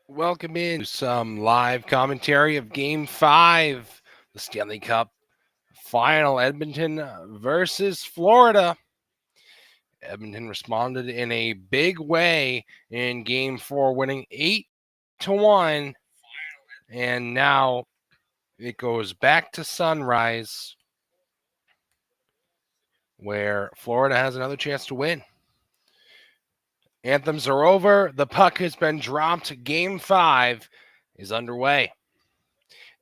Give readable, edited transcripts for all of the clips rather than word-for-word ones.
Welcome in to some live commentary of Game 5, the Stanley Cup final, Edmonton versus Florida. Edmonton responded in a big way in Game 4, winning 8-1, and now it goes back to Sunrise, where Florida has another chance to win. Anthems are over. The puck has been dropped. Game 5 is underway.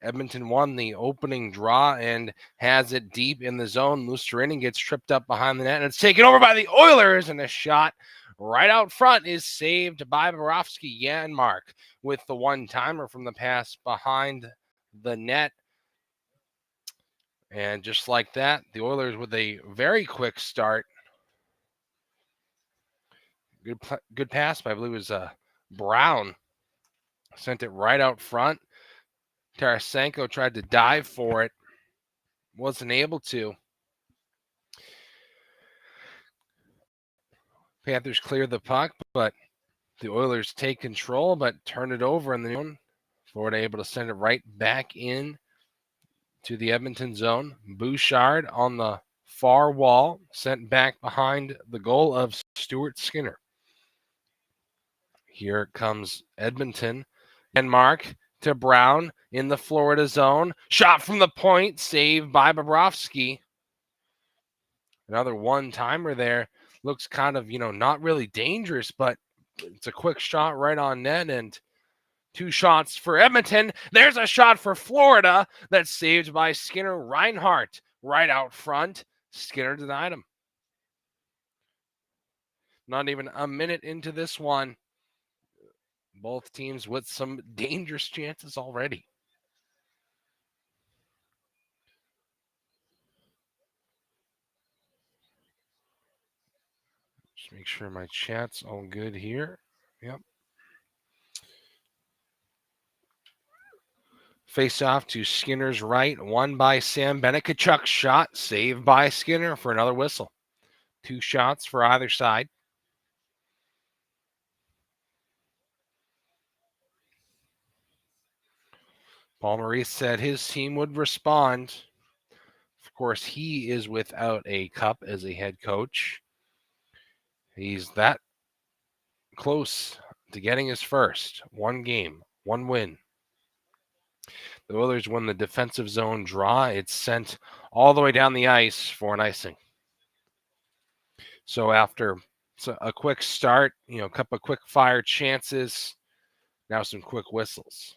Edmonton won the opening draw and has it deep in the zone. Lusterin gets tripped up behind the net, and it's taken over by the Oilers, and a shot right out front is saved by Bobrovsky. Janmark with the one-timer from the pass behind the net. And just like that, the Oilers with a very quick start. Good pass by, I believe it was Brown. Sent it right out front. Tarasenko tried to dive for it. Wasn't able to. Panthers clear the puck, but the Oilers take control, but turn it over in the zone. Florida able to send it right back in to the Edmonton zone. Bouchard on the far wall, sent back behind the goal of Stuart Skinner. Here comes Edmonton. Janmark to Brown in the Florida zone. Shot from the point, saved by Bobrovsky. Another one-timer there. Looks kind of, not really dangerous, but it's a quick shot right on net, and two shots for Edmonton. There's a shot for Florida that's saved by Skinner. Reinhart right out front. Skinner denied him. Not even a minute into this one. Both teams with some dangerous chances already. Just make sure my chat's all good here. Yep. Face off to Skinner's right, won by Sam Bennett. Kachuk's shot, saved by Skinner for another whistle. Two shots for either side. Paul Maurice said his team would respond. Of course, he is without a cup as a head coach. He's that close to getting his first. One game, one win. The Oilers win the defensive zone draw. It's sent all the way down the ice for an icing. So after a quick start, a couple of quick fire chances, now some quick whistles.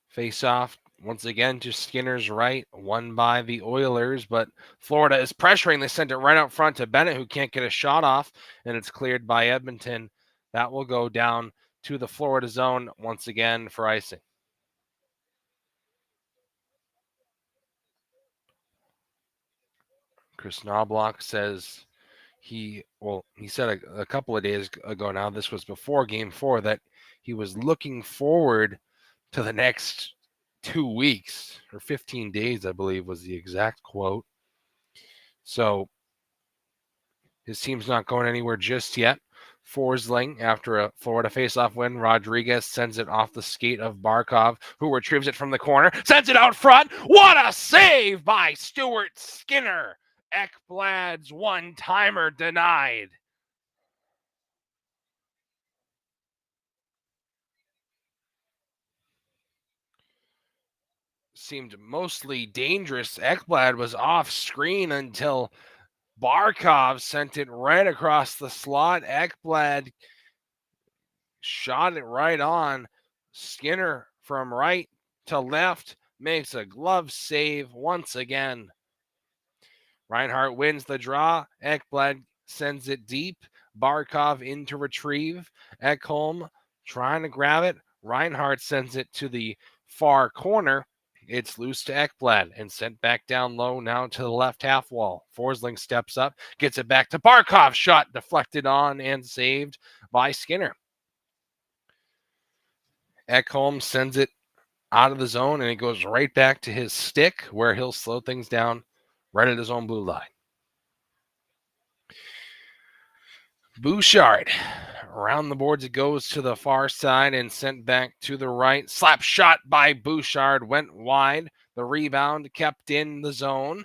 Face off once again to Skinner's right, won by the Oilers, but Florida is pressuring. They sent it right out front to Bennett, who can't get a shot off, and it's cleared by Edmonton. That will go down to the Florida zone once again for icing. Chris Knobloch says he said a couple of days ago now, this was before Game 4, that he was looking forward to the next 2 weeks, or 15 days, I believe was the exact quote. So his team's not going anywhere just yet. Forsling, after a Florida faceoff win, Rodriguez sends it off the skate of Barkov, who retrieves it from the corner, sends it out front. What a save by Stuart Skinner! Ekblad's one-timer denied. Seemed mostly dangerous. Ekblad was off screen until Barkov sent it right across the slot. Ekblad shot it right on. Skinner from right to left makes a glove save once again. Reinhart wins the draw. Ekblad sends it deep. Barkov in to retrieve. Ekholm trying to grab it. Reinhart sends it to the far corner. It's loose to Ekblad and sent back down low now to the left half wall. Forsling steps up, gets it back to Barkov. Shot deflected on and saved by Skinner. Ekholm sends it out of the zone, and it goes right back to his stick where he'll slow things down right at his own blue line. Bouchard. Around the boards it goes to the far side and sent back to the right. Slap shot by Bouchard went wide. The rebound kept in the zone.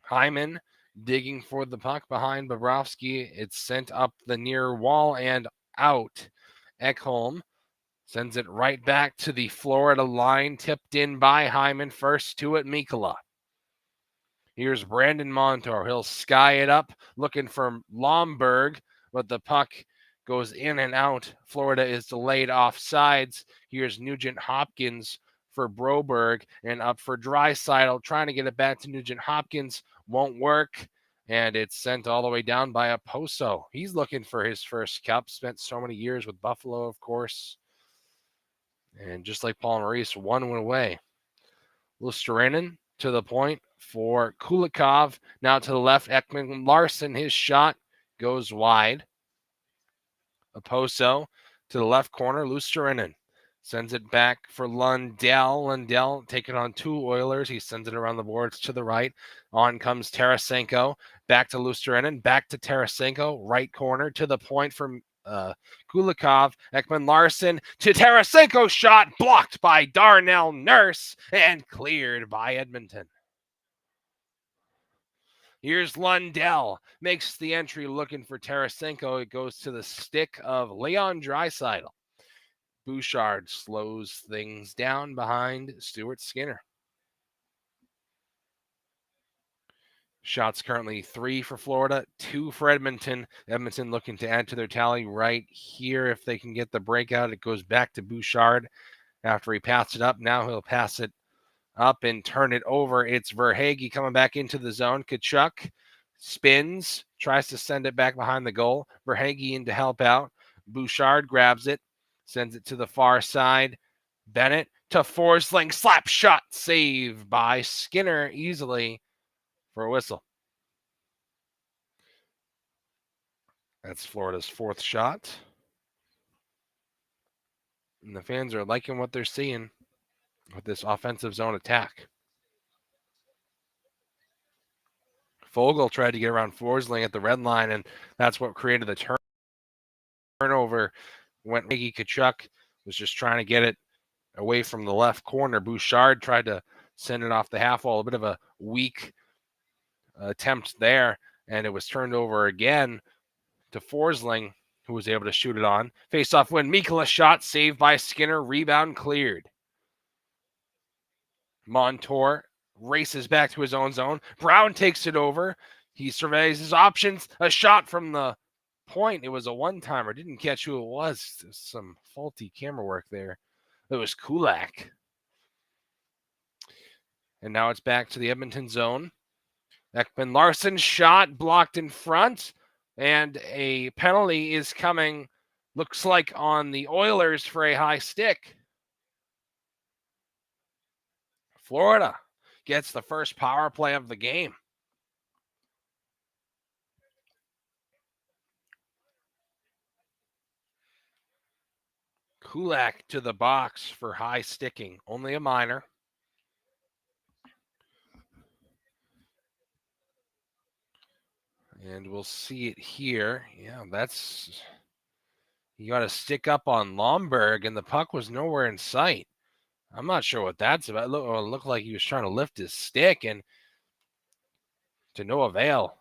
Hyman digging for the puck behind Bobrovsky. It's sent up the near wall and out. Ekholm sends it right back to the Florida line, tipped in by Hyman. First to it, Mikkola. Here's Brandon Montour. He'll sky it up, looking for Lomberg, but the puck goes in and out. Florida is delayed off sides. Here's Nugent Hopkins for Broberg, and up for Draisaitl, trying to get it back to Nugent Hopkins. Won't work, and it's sent all the way down by Oposo. He's looking for his first cup. Spent so many years with Buffalo, of course. And just like Paul Maurice, one went away. Luostarinen to the point for Kulikov. Now to the left, Ekman Larson. His shot goes wide. Oposo to the left corner. Luostarinen sends it back for Lundell. Lundell taking on two Oilers. He sends it around the boards to the right. On comes Tarasenko. Back to Luostarinen. Back to Tarasenko. Right corner to the point for Kulikov. Ekman Larson to Tarasenko. Shot blocked by Darnell Nurse and cleared by Edmonton. Here's Lundell. Makes the entry looking for Tarasenko. It goes to the stick of Leon Draisaitl. Bouchard slows things down behind Stuart Skinner. Shots currently 3 for Florida, 2 for Edmonton. Edmonton looking to add to their tally right here. If they can get the breakout, it goes back to Bouchard after he passed it up. Now he'll pass it up and turn it over. It's Verhaeghe coming back into the zone. Tkachuk spins, tries to send it back behind the goal. Verhaeghe in to help out. Bouchard grabs it, sends it to the far side. Bennett to Forsling. Slap shot save by Skinner easily for a whistle. That's Florida's 4th shot. And the fans are liking what they're seeing with this offensive zone attack. Fogle tried to get around Forsling at the red line, and that's what created the turnover. When Tkachuk was just trying to get it away from the left corner. Bouchard tried to send it off the half wall. A bit of a weak attempt there, and it was turned over again to Forsling, who was able to shoot it on. Face-off win. Mikkola shot saved by Skinner. Rebound cleared. Montour races back to his own zone. Brown takes it over. He surveys his options. A shot from the point. It was a one-timer. Didn't catch who it was. There's some faulty camera work there. It was Kulak. And now it's back to the Edmonton zone. Ekman Larson shot blocked in front. And a penalty is coming, looks like on the Oilers for a high stick. Florida gets the first power play of the game. Kulak to the box for high sticking. Only a minor. And we'll see it here. Yeah, that's... You got to stick up on Lomberg, and the puck was nowhere in sight. I'm not sure what that's about. It looked like he was trying to lift his stick, and to no avail.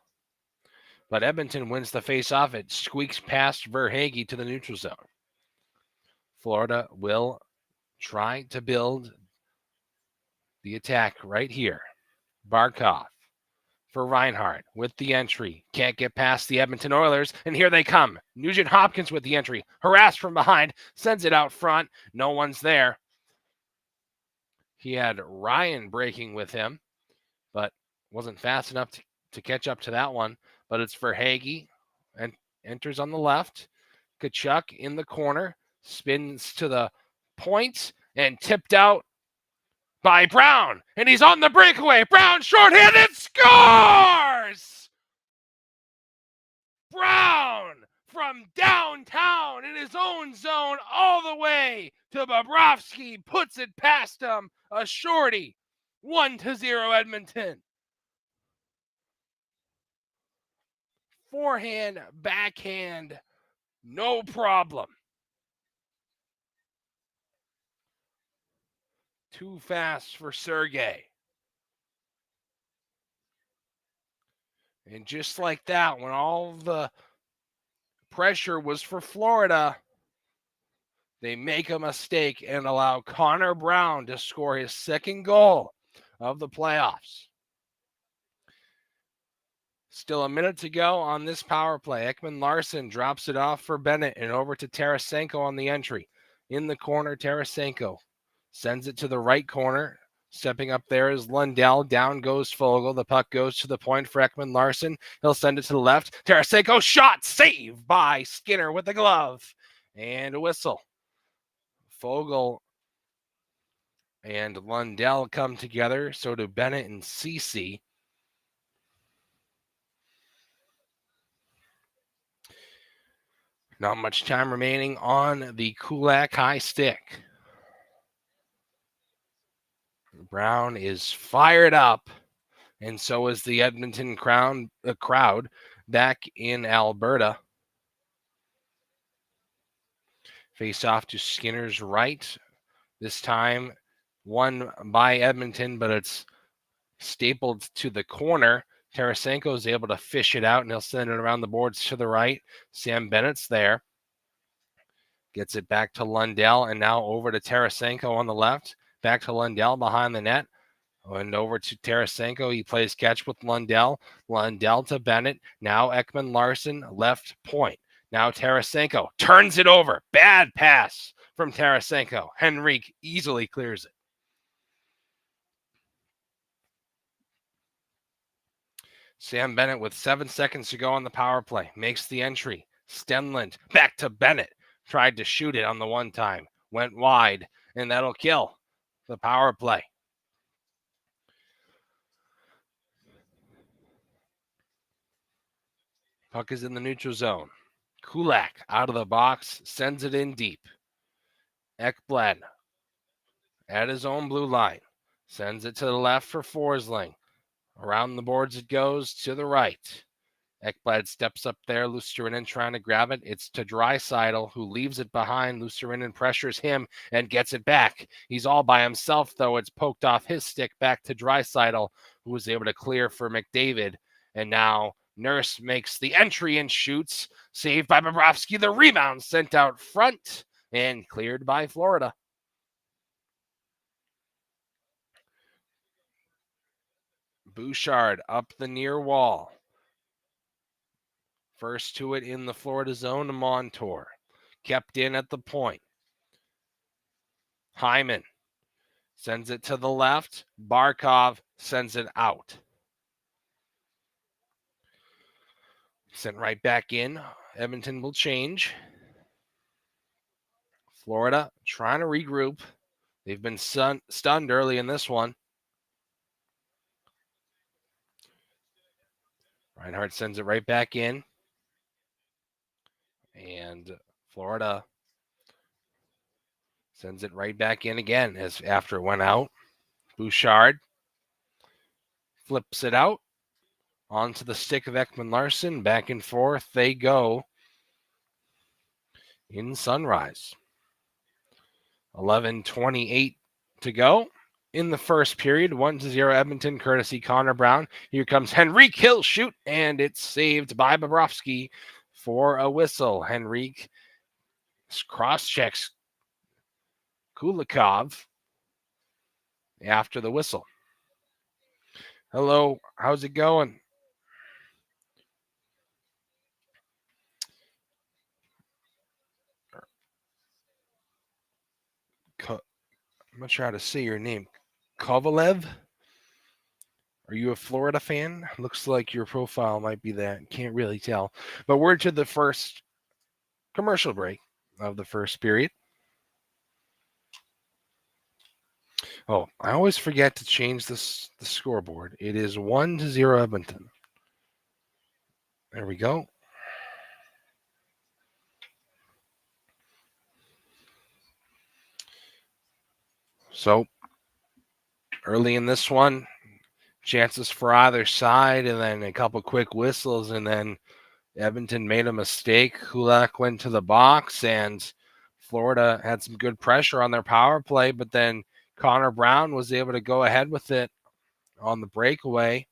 But Edmonton wins the face-off. It squeaks past Verhaeghe to the neutral zone. Florida will try to build the attack right here. Barkov for Reinhart with the entry. Can't get past the Edmonton Oilers, and here they come. Nugent Hopkins with the entry. Harassed from behind. Sends it out front. No one's there. He had Ryan breaking with him, but wasn't fast enough to catch up to that one. But it's Verhaeghe and enters on the left. Tkachuk in the corner. Spins to the point and tipped out by Brown. And he's on the breakaway. Brown shorthanded scores! Brown from downtown in his own zone all the way to Bobrovsky, puts it past him. A shorty. 1-0 Edmonton. Forehand, backhand, no problem. Too fast for Sergey. And just like that, when all the pressure was for Florida, they make a mistake and allow Connor Brown to score his second goal of the playoffs. Still a minute to go on this power play. Ekman-Larsson drops it off for Bennett and over to Tarasenko on the entry. In the corner, Tarasenko sends it to the right corner. Stepping up there is Lundell. Down goes Foegele. The puck goes to the point for Ekman-Larsson. He'll send it to the left. Tarasenko shot. Save by Skinner with the glove. And a whistle. Foegele and Lundell come together. So do Bennett and Ceci. Not much time remaining on the Kulak high stick. Brown is fired up, and so is the Edmonton crowd back in Alberta. Face off to Skinner's right. This time won by Edmonton, but it's stapled to the corner. Tarasenko is able to fish it out, and he'll send it around the boards to the right. Sam Bennett's there. Gets it back to Lundell, and now over to Tarasenko on the left. Back to Lundell behind the net. And over to Tarasenko. He plays catch with Lundell. Lundell to Bennett. Now Ekman-Larsson, left point. Now Tarasenko turns it over. Bad pass from Tarasenko. Henrique easily clears it. Sam Bennett with 7 seconds to go on the power play. Makes the entry. Stenlund back to Bennett. Tried to shoot it on the one time. Went wide. And that'll kill the power play. Puck is in the neutral zone. Kulak out of the box. Sends it in deep. Ekblad at his own blue line. Sends it to the left for Forsling. Around the boards it goes to the right. Ekblad steps up there. Luostarinen trying to grab it. It's to Draisaitl, who leaves it behind. Luostarinen pressures him and gets it back. He's all by himself, though. It's poked off his stick back to Draisaitl, who was able to clear for McDavid. And now Nurse makes the entry and shoots. Saved by Bobrovsky. The rebound sent out front and cleared by Florida. Bouchard up the near wall. First to it in the Florida zone to Montour. Kept in at the point. Hyman sends it to the left. Barkov sends it out. Sent right back in. Edmonton will change. Florida trying to regroup. They've been stunned early in this one. Reinhart sends it right back in. And Florida sends it right back in again as after it went out. Bouchard flips it out onto the stick of Ekman-Larsson. Back and forth they go in Sunrise. 11:28 to go in the first period. 1-0 Edmonton, courtesy Connor Brown. Here comes Henrique. He'll shoot, and it's saved by Bobrovsky for a whistle. Henrique cross-checks Kulikov after the whistle. Hello, how's it going? I'm not sure how to say your name. Kovalev? Are you a Florida fan? Looks like your profile might be that. Can't really tell. But we're to the first commercial break of the first period. Oh, I always forget to change the scoreboard. It is 1-0 Edmonton. There we go. So early in this one, chances for either side, and then a couple quick whistles, and then Edmonton made a mistake. Kulak went to the box, and Florida had some good pressure on their power play, but then Connor Brown was able to go ahead with it on the breakaway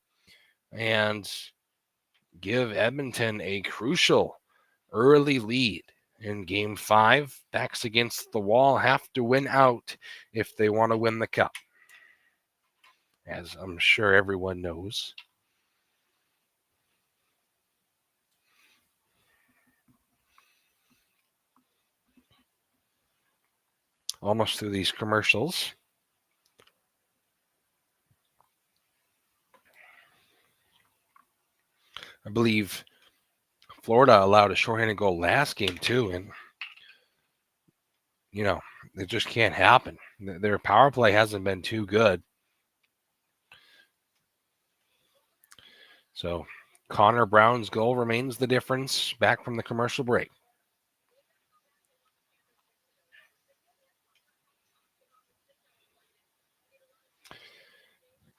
and give Edmonton a crucial early lead in Game 5. Backs against the wall, have to win out if they want to win the cup, as I'm sure everyone knows. Almost through these commercials. I believe Florida allowed a shorthanded goal last game too, and it just can't happen. Their power play hasn't been too good. So Connor Brown's goal remains the difference back from the commercial break.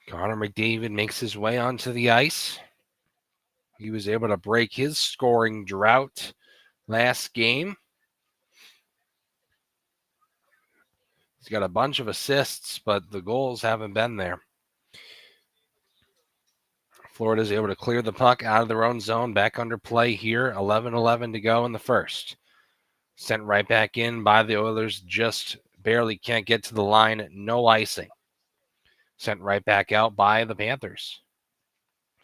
Connor McDavid makes his way onto the ice. He was able to break his scoring drought last game. He's got a bunch of assists, but the goals haven't been there. Florida's able to clear the puck out of their own zone, back under play here. 11-11 to go in the first. Sent right back in by the Oilers, just barely can't get to the line. No icing. Sent right back out by the Panthers.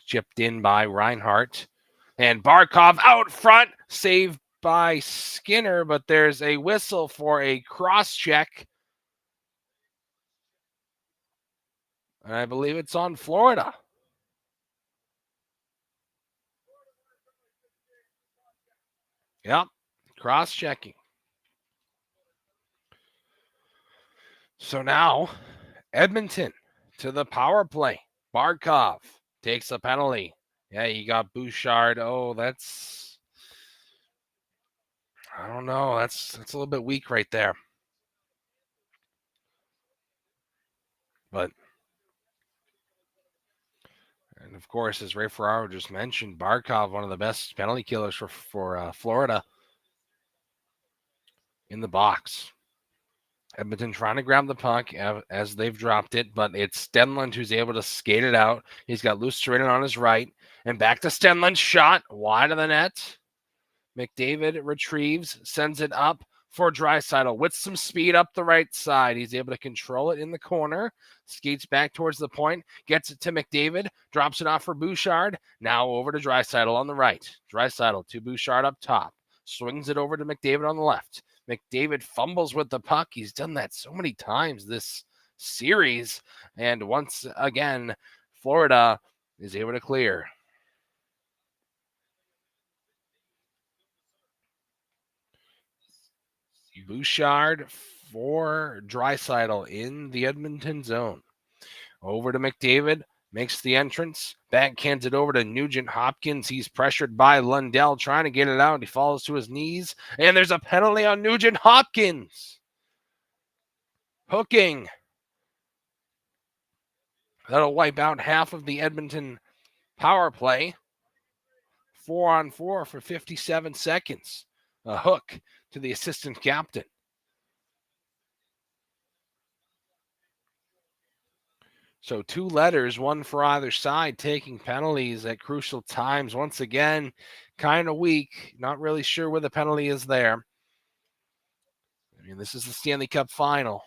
Chipped in by Reinhart. And Barkov out front, saved by Skinner, but there's a whistle for a cross-check. And I believe it's on Florida. Yep, cross-checking. So now, Edmonton to the power play. Barkov takes a penalty. Yeah, you got Bouchard. Oh, that's... I don't know. That's a little bit weak right there. But... And of course, as Ray Ferraro just mentioned, Barkov, one of the best penalty killers for Florida, in the box. Edmonton trying to grab the puck as they've dropped it, but it's Stenlund who's able to skate it out. He's got Luostarinen on his right, and back to Stenlund's shot, wide of the net. McDavid retrieves, sends it up for Draisaitl with some speed up the right side. He's able to control it in the corner, skates back towards the point, gets it to McDavid, drops it off for Bouchard. Now over to Draisaitl on the right. Draisaitl to Bouchard up top, swings it over to McDavid on the left. McDavid fumbles with the puck. He's done that so many times this series. And once again, Florida is able to clear. Bouchard for Draisaitl in the Edmonton zone. Over to McDavid, makes the entrance, backhands it over to Nugent Hopkins. He's pressured by Lundell, trying to get it out. He falls to his knees, and there's a penalty on Nugent Hopkins. Hooking. That'll wipe out half of the Edmonton power play. 4-on-4 for 57 seconds. A hook to the assistant captain. So 2 letters, one for either side, taking penalties at crucial times. Once again, kind of weak. Not really sure where the penalty is there. I mean, this is the Stanley Cup final.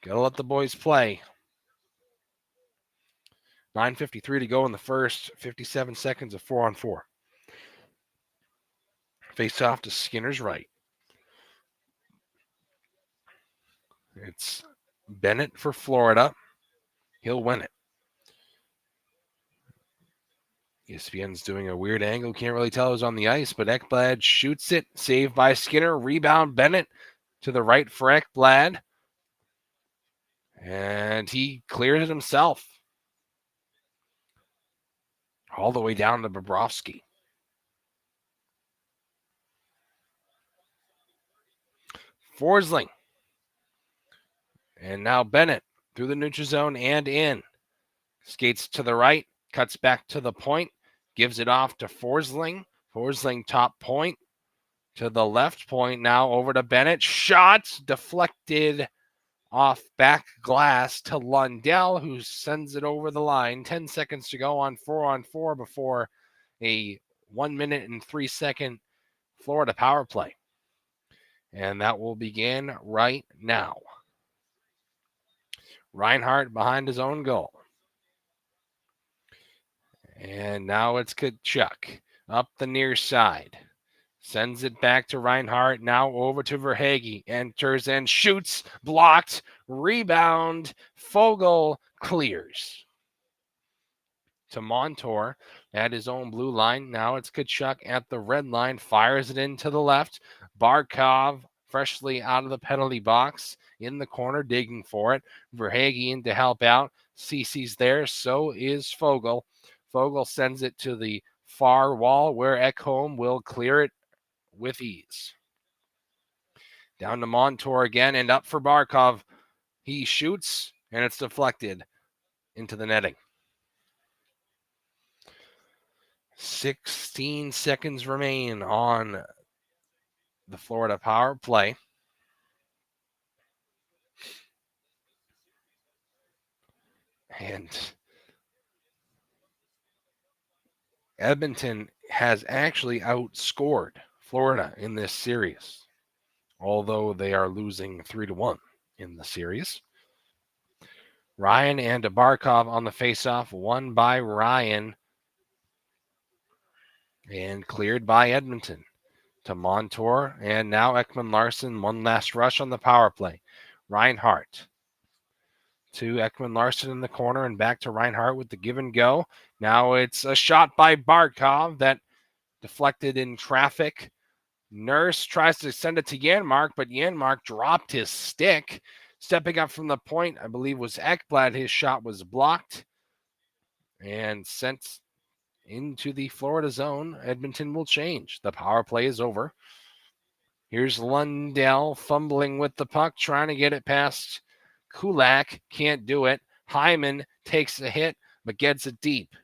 Gotta let the boys play. 9:53 to go in the first. 57 seconds of 4-on-4. Face off to Skinner's right. It's Bennett for Florida. He'll win it. ESPN's doing a weird angle. Can't really tell who's on the ice, but Ekblad shoots it. Saved by Skinner. Rebound Bennett to the right for Ekblad. And he clears it himself. All the way down to Bobrovsky. Forsling And now Bennett through the neutral zone and in. Skates to the right, cuts back to the point, gives it off to Forsling. Forsling top point to the left point. Now over to Bennett. Shot deflected off back glass to Lundell, who sends it over the line. 10 seconds to go on 4-on-4 before a 1 minute and 3 second Florida power play. And that will begin right now. Reinhart behind his own goal. And now it's Tkachuk up the near side. Sends it back to Reinhart. Now over to Verhaeghe. Enters and shoots. Blocked. Rebound. Foegele clears. To Montour at his own blue line. Now it's Tkachuk at the red line. Fires it into the left. Barkov freshly out of the penalty box in the corner, digging for it. Verhaeghe in to help out. Cece's there. So is Foegele. Foegele sends it to the far wall where Ekholm will clear it with ease. Down to Montour again and up for Barkov. He shoots and it's deflected into the netting. 16 seconds remain on the Florida power play. And Edmonton has actually outscored Florida in this series, although they are losing 3-1 in the series. Ryan and Barkov on the faceoff, won by Ryan and cleared by Edmonton. To Montour, and now Ekman-Larsson, one last rush on the power play. Reinhart to Ekman-Larsson in the corner and back to Reinhart with the give and go. Now it's a shot by Barkov that deflected in traffic. Nurse tries to send it to Janmark, but Janmark dropped his stick. Stepping up from the point, I believe, was Ekblad. His shot was blocked and sent into the Florida zone. Edmonton will change. The power play is over. Here's Lundell fumbling with the puck, trying to get it past Kulak. Can't do it. Hyman takes a hit, but gets it deep.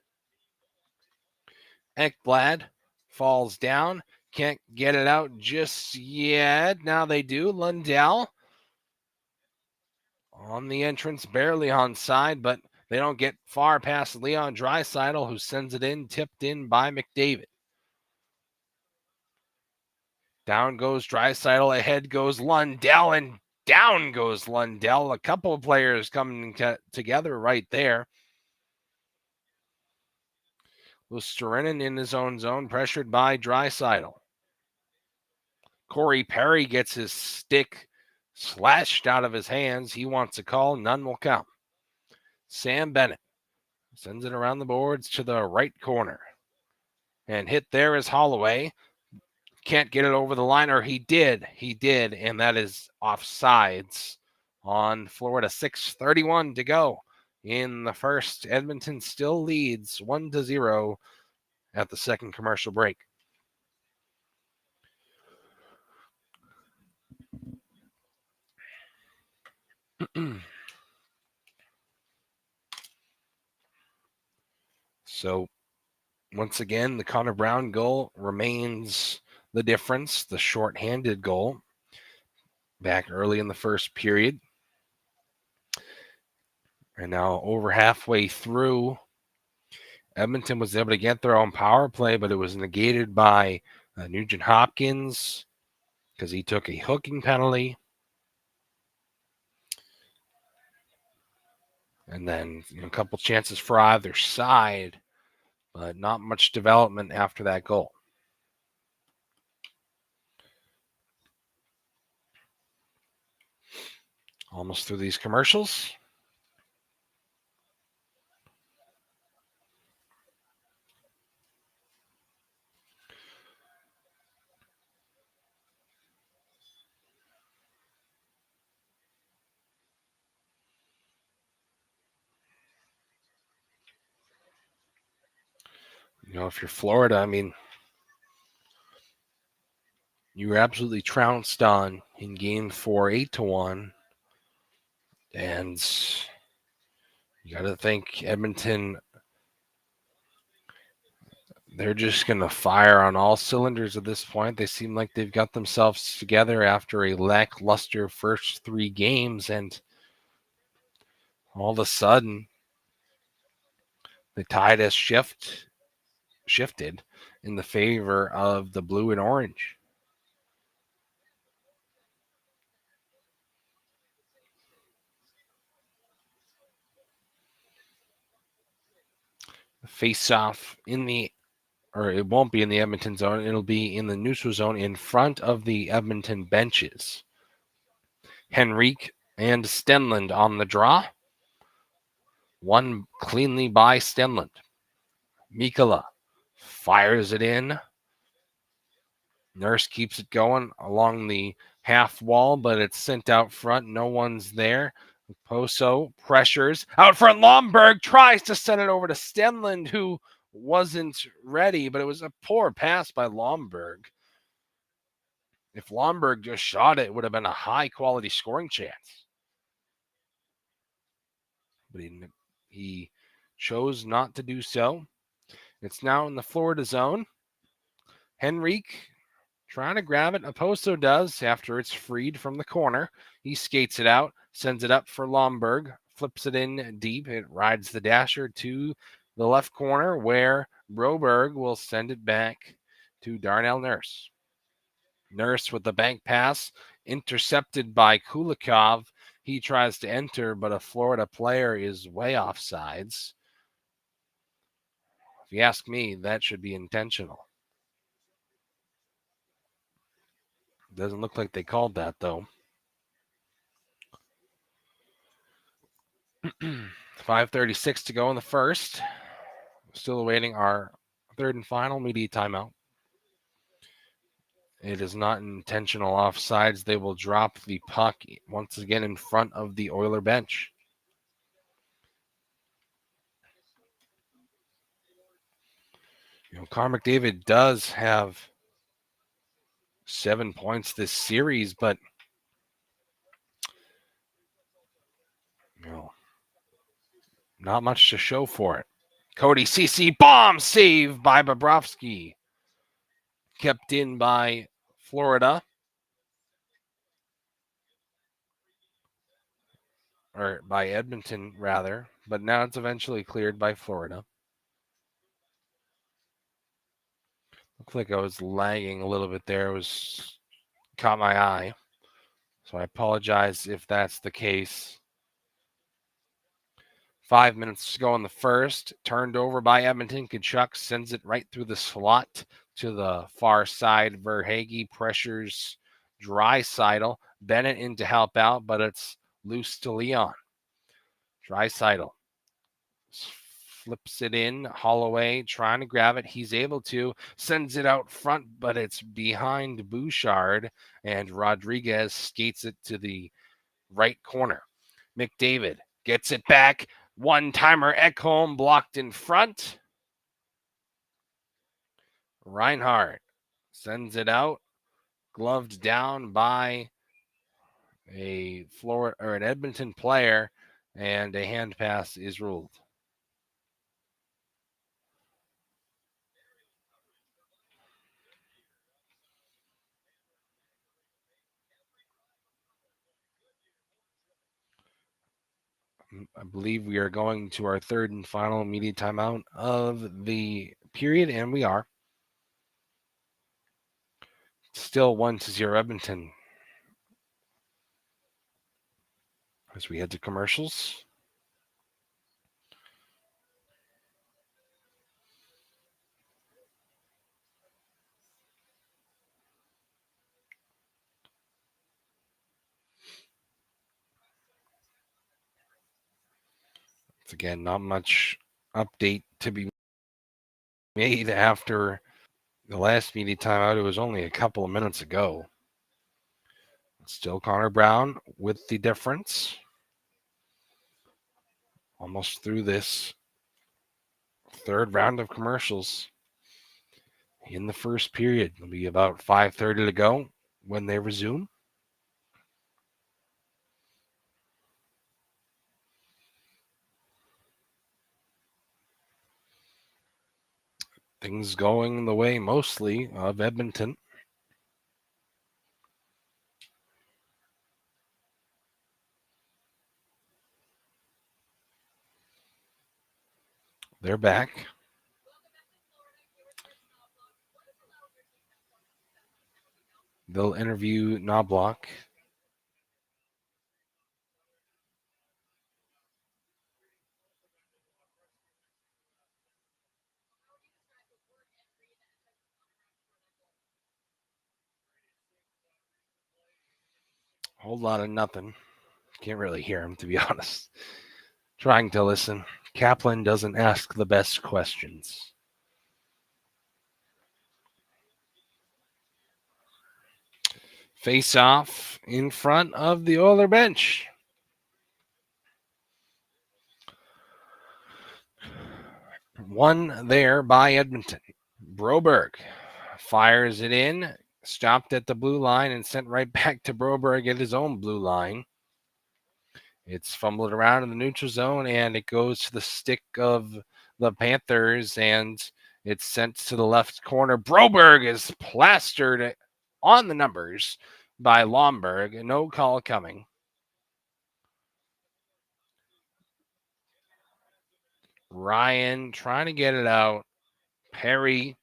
Ekblad falls down. Can't get it out just yet. Now they do. Lundell on the entrance, barely onside, but they don't get far past Leon Draisaitl, who sends it in, tipped in by McDavid. Down goes Draisaitl, ahead goes Lundell, and down goes Lundell. A couple of players coming together right there. Lusterinen in his own zone, pressured by Draisaitl. Corey Perry gets his stick slashed out of his hands. He wants a call. None will count. Sam Bennett sends it around the boards to the right corner. And hit there is Holloway. Can't get it over the line, or he did, and that is offsides on Florida. 6:31 to go in the first. Edmonton still leads 1-0 at the second commercial break. So once again, the Connor Brown goal remains the difference, the shorthanded goal back early in the first period. And now over halfway through, Edmonton was able to get their own power play, but it was negated by Nugent Hopkins because he took a hooking penalty. And then a couple chances for either side, but not much development after that goal. Almost through these commercials. You know, if you're Florida, I mean, you were absolutely trounced on in game 4, 8-1. And you got to think Edmonton, they're just going to fire on all cylinders at this point. They seem like they've got themselves together after a lackluster first 3 games, and all of a sudden, the tide has shifted in the favor of the blue and orange. Face off it won't be in the Edmonton zone. It'll be in the neutral zone in front of the Edmonton benches. Henrique and Stenlund on the draw. One cleanly by Stenlund. Mikkola fires it in. Nurse keeps it going along the half wall, but it's sent out front. No one's there. Poso pressures. Out front, Lomberg tries to send it over to Stenlund, who wasn't ready, but it was a poor pass by Lomberg. If Lomberg just shot it, it would have been a high-quality scoring chance. But he chose not to do so. It's now in the Florida zone. Henrique trying to grab it. Oposo does after it's freed from the corner. He skates it out, sends it up for Lomberg, flips it in deep. It rides the dasher to the left corner where Broberg will send it back to Darnell Nurse. Nurse with the bank pass, intercepted by Kulikov. He tries to enter, but a Florida player is way off sides. If you ask me, that should be intentional. Doesn't look like they called that, though. 5:36 to go in the first. Still awaiting our third and final media timeout. It is not intentional offsides. They will drop the puck once again in front of the Oiler bench. Connor McDavid does have 7 points this series, but not much to show for it. Cody Ceci, bomb save by Bobrovsky. Kept in by Florida. Or by Edmonton, rather. But now it's eventually cleared by Florida. Looks like I was lagging a little bit there. Caught my eye. So I apologize if that's the case. 5 minutes to go in the first. Turned over by Edmonton. Tkachuk sends it right through the slot to the far side. Verhaeghe pressures Draisaitl. Bennett in to help out, but it's loose to Leon. Draisaitl flips it in. Holloway trying to grab it. He's able to. Sends it out front, but it's behind Bouchard, and Rodriguez skates it to the right corner. McDavid gets it back. One-timer Ekholm blocked in front. Reinhardt sends it out. Gloved down by an Edmonton player, and a hand pass is ruled. I believe we are going to our third and final media timeout of the period, and we are. Still 1-0 Edmonton. As we head to commercials. It's again, not much update to be made after the last media timeout. It was only a couple of minutes ago. Still Connor Brown with the difference. Almost through this third round of commercials in the first period. It'll be about 5:30 to go when they resume. Things going the way mostly of Edmonton. They're back. They'll interview Knobloch. Whole lot of nothing. Can't really hear him, to be honest. Trying to listen. Kaplan doesn't ask the best questions. Face off in front of the Oiler bench. One there by Edmonton. Broberg fires it in, stopped at the blue line and sent right back to Broberg at his own blue line. It's fumbled around in the neutral zone and it goes to the stick of the Panthers and it's sent to the left corner. Broberg is plastered on the numbers by Lomberg. No call coming. Ryan trying to get it out. Perry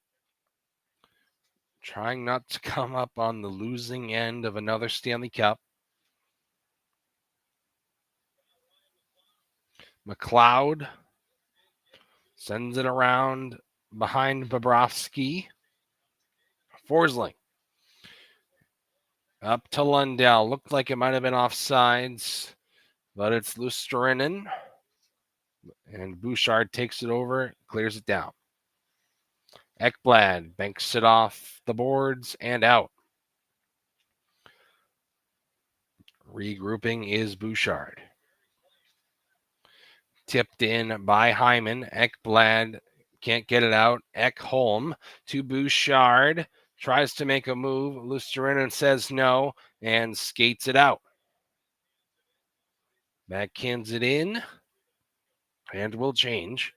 trying not to come up on the losing end of another Stanley Cup. McLeod sends it around behind Bobrovsky. Forsling up to Lundell. Looked like it might have been offsides, but it's Lusterinen. And Bouchard takes it over, clears it down. Ekblad banks it off the boards and out. Regrouping is Bouchard. Tipped in by Hyman. Ekblad can't get it out. Ekholm to Bouchard. Tries to make a move. Lusterinen says no and skates it out. Backhands it in and will change.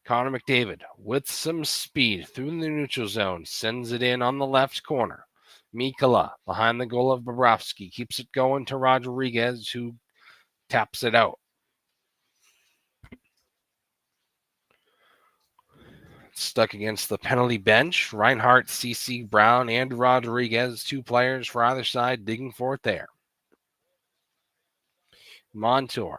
Connor McDavid with some speed through the neutral zone. Sends it in on the left corner. Mikkola behind the goal of Bobrovsky. Keeps it going to Rodriguez, who taps it out. Stuck against the penalty bench. Reinhart, C.C. Brown, and Rodriguez, two players for either side, digging for it there. Montour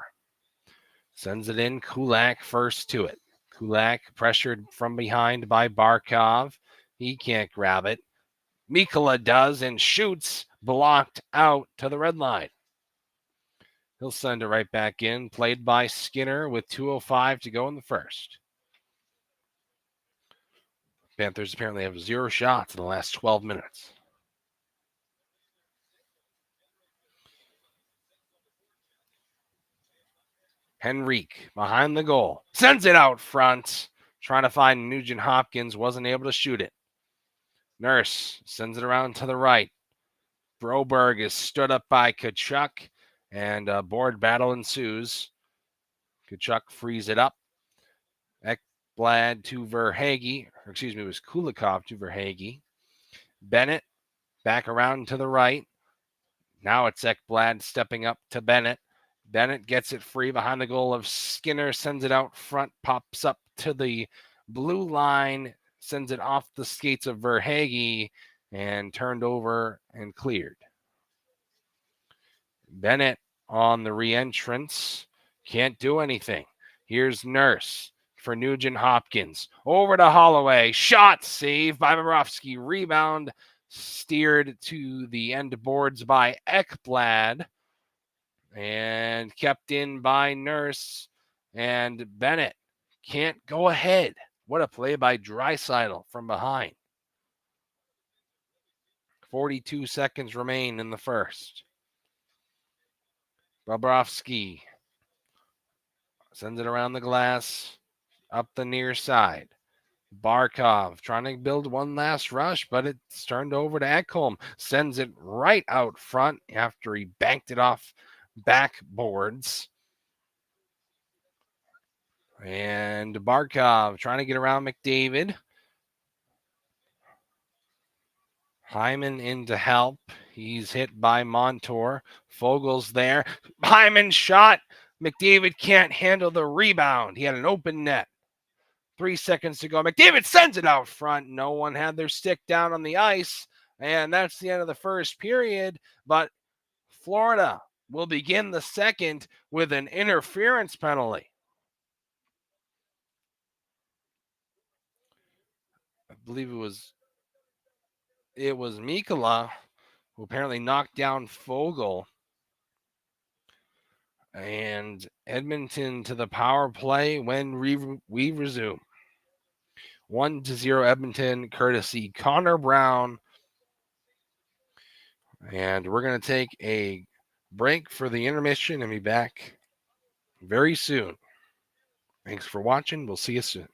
sends it in. Kulak first to it. Kulak pressured from behind by Barkov. He can't grab it. Mikkola does and shoots, blocked out to the red line. He'll send it right back in. Played by Skinner with 2:05 to go in the first. Panthers apparently have 0 shots in the last 12 minutes. Henrique behind the goal. Sends it out front. Trying to find Nugent Hopkins. Wasn't able to shoot it. Nurse sends it around to the right. Broberg is stood up by Tkachuk. And a board battle ensues. Tkachuk frees it up. Ekblad to Verhaeghe. It was Kulikov to Verhaeghe. Bennett back around to the right. Now it's Ekblad stepping up to Bennett. Bennett gets it free behind the goal of Skinner, sends it out front, pops up to the blue line, sends it off the skates of Verhaeghe, and turned over and cleared. Bennett on the re-entrance. Can't do anything. Here's Nurse for Nugent Hopkins. Over to Holloway. Shot save by Bobrovsky. Rebound steered to the end boards by Ekblad and kept in by Nurse. And Bennett can't go ahead. What a play by Draisaitl from behind. 42 seconds remain in the first. Bobrovsky sends it around the glass, up the near side. Barkov trying to build one last rush, but it's turned over to Ekholm. Sends it right out front after he banked it off backboards. And Barkov trying to get around McDavid. Hyman in to help. He's hit by Montour. Fogel's there. Hyman shot. McDavid can't handle the rebound. He had an open net. 3 seconds to go. McDavid sends it out front. No one had their stick down on the ice. And that's the end of the first period. But Florida will begin the second with an interference penalty. I believe it was Mikkola who apparently knocked down Fogel. And Edmonton to the power play when we resume. 1-0 Edmonton, courtesy Connor Brown. And we're going to take a break for the intermission and be back very soon. Thanks for watching. We'll see you soon.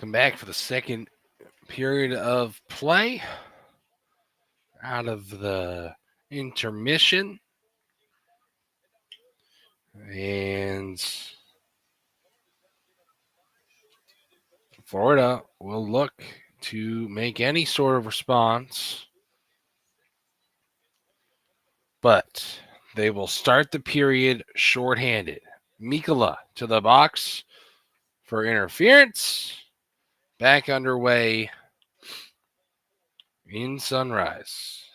Welcome back for the second period of play out of the intermission. And Florida will look to make any sort of response, but they will start the period shorthanded. Mikkola to the box for interference. Back underway in Sunrise.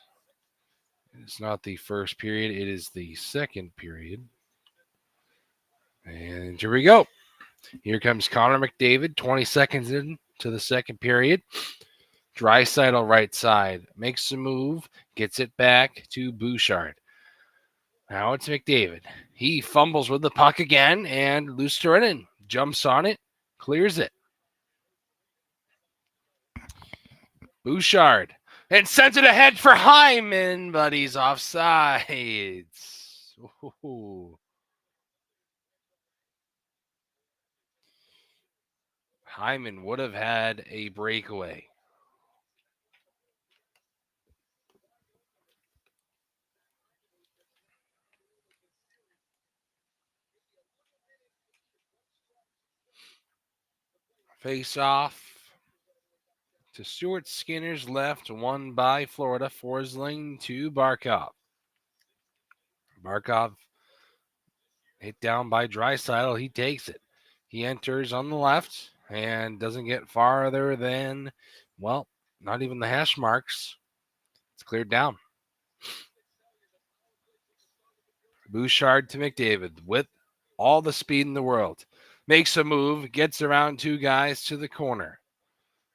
It's not the first period, it is the second period. And here we go. Here comes Connor McDavid, 20 seconds into the second period. Draisaitl right side, makes a move, gets it back to Bouchard. Now it's McDavid. He fumbles with the puck again, and Luostarinen jumps on it, clears it. Bouchard, and sends it ahead for Hyman, but he's offsides. Ooh. Hyman would have had a breakaway. Face off to Stuart Skinner's left, won by Florida. Forsling to Barkov. Barkov hit down by Draisaitl. He takes it. He enters on the left and doesn't get farther than, well, not even the hash marks. It's cleared down. Bouchard to McDavid with all the speed in the world. Makes a move, gets around two guys to the corner.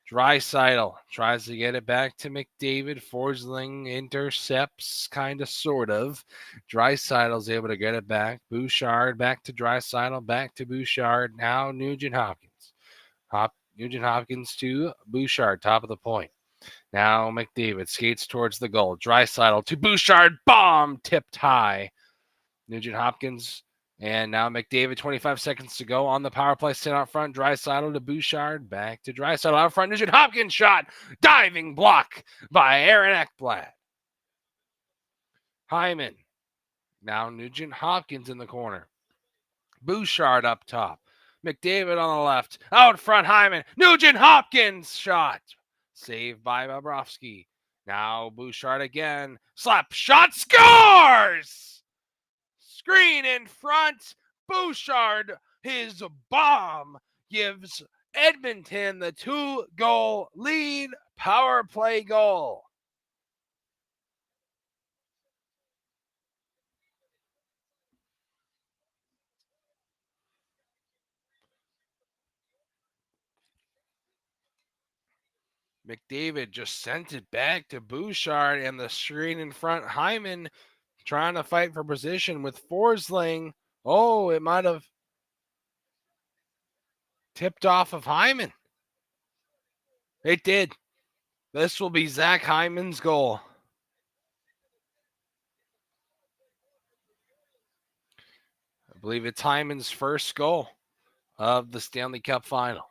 Draisaitl tries to get it back to McDavid. Forsling intercepts, kind of, sort of. Draisaitl's able to get it back. Bouchard back to Draisaitl, back to Bouchard. Now Nugent Hopkins. Nugent Hopkins to Bouchard, top of the point. Now McDavid skates towards the goal. Draisaitl to Bouchard, bomb tipped high. Nugent Hopkins. And now McDavid, 25 seconds to go on the power play, sit out front. Draisaitl to Bouchard, back to Draisaitl out front. Nugent Hopkins shot, diving block by Aaron Ekblad. Hyman, now Nugent Hopkins in the corner. Bouchard up top. McDavid on the left, out front Hyman. Nugent Hopkins shot, saved by Bobrovsky. Now Bouchard again, slap shot, scores! Screen in front. Bouchard, his bomb, gives Edmonton the 2-goal lead. Power play goal. McDavid just sent it back to Bouchard, and the screen in front. Hyman trying to fight for position with Forsling. Oh, it might have tipped off of Hyman. It did. This will be Zach Hyman's goal. I believe it's Hyman's first goal of the Stanley Cup final.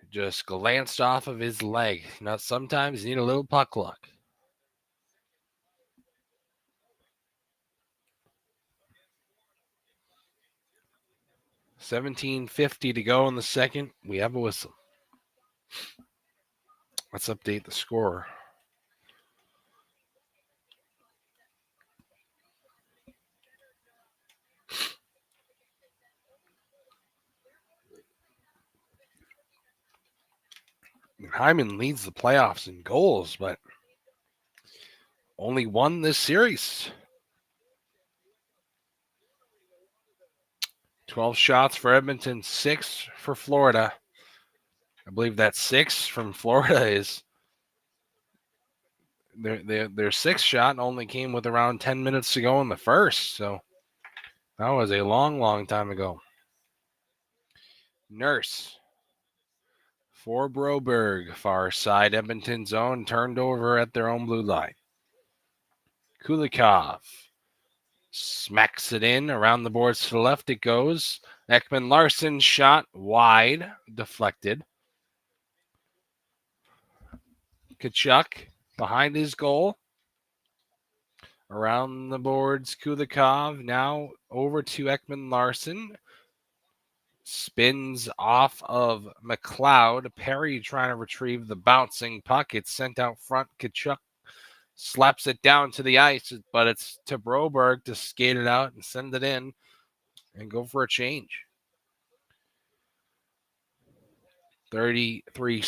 Just glanced off of his leg. Now, sometimes you need a little puck luck. $17.50 to go in the second. We have a whistle. Let's update the score. Hyman leads the playoffs in goals, but only won this series. 12 shots for Edmonton, 6 for Florida. I believe that 6 from Florida is their sixth shot only came with around 10 minutes to go in the first. So that was a long, long time ago. Nurse for Broberg, far side Edmonton zone, turned over at their own blue line. Kulikov Smacks it in around the boards to the left. It goes. Ekman Larson shot wide, deflected. Tkachuk behind his goal. Around the boards, Kulikov now over to Ekman Larson. Spins off of McLeod. Perry trying to retrieve the bouncing puck. It's sent out front. Tkachuk slaps it down to the ice, but it's to Broberg to skate it out and send it in and go for a change. 33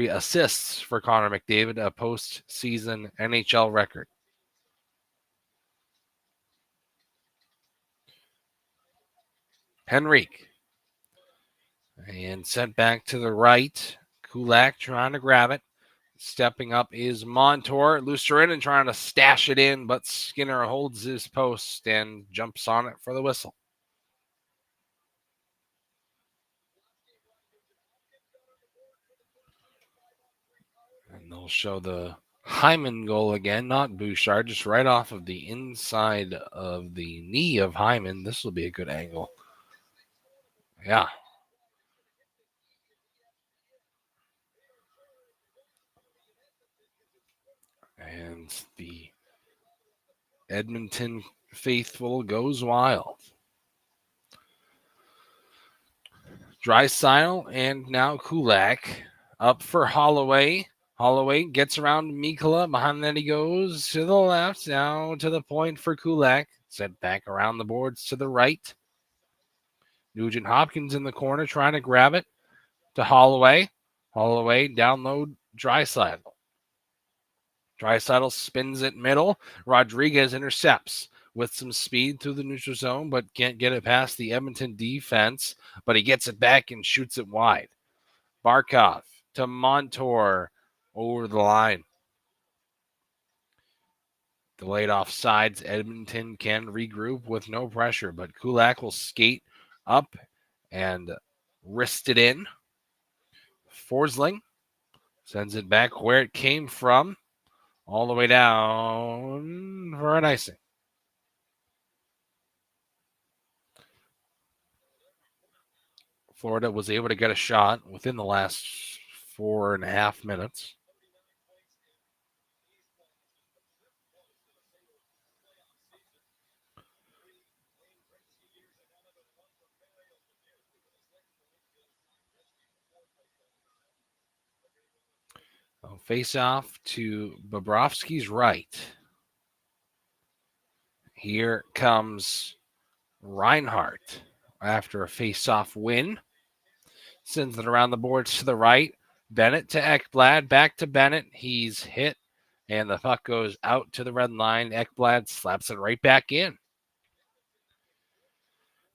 assists for Connor McDavid, a postseason NHL record. Henrique. And sent back to the right. Kulak trying to grab it. Stepping up is Montour. Lucerin trying to stash it in, but Skinner holds his post and jumps on it for the whistle. And they'll show the Hyman goal again, not Bouchard, just right off of the inside of the knee of Hyman. This will be a good angle. Yeah. And the Edmonton faithful goes wild. Draisaitl and now Kulak up for Holloway. Holloway gets around Mikkola. Behind that he goes to the left. Now to the point for Kulak. Sent back around the boards to the right. Nugent Hopkins in the corner trying to grab it to Holloway. Holloway down low Draisaitl. Draisaitl spins it middle. Rodriguez intercepts with some speed through the neutral zone, but can't get it past the Edmonton defense. But he gets it back and shoots it wide. Barkov to Montour over the line. Delayed offsides. Edmonton can regroup with no pressure, but Kulak will skate up and wrist it in. Forsling sends it back where it came from, all the way down for an icing. Florida was able to get a shot within the last 4.5 minutes. Face off to Bobrovsky's right. Here comes Reinhart after a face-off win. Sends it around the boards to the right. Bennett to Ekblad. Back to Bennett. He's hit, and the puck goes out to the red line. Ekblad slaps it right back in.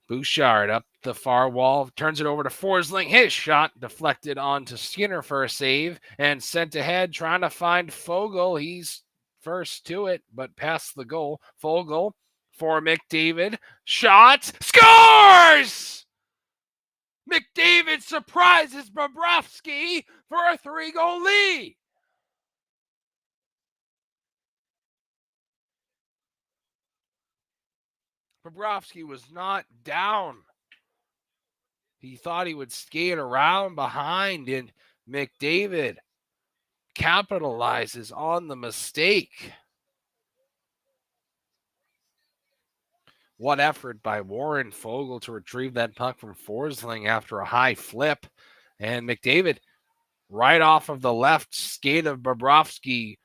Bouchard up the far wall, turns it over to Forsling. His shot deflected onto Skinner for a save and sent ahead, trying to find Fogle. He's first to it, but past the goal. Fogle for McDavid. Shot. Scores! McDavid surprises Bobrovsky for a 3-goal lead. Bobrovsky was not down. He thought he would skate around behind, and McDavid capitalizes on the mistake. What effort by Warren Fogle to retrieve that puck from Forsling after a high flip. And McDavid, right off of the left skate of Bobrovsky,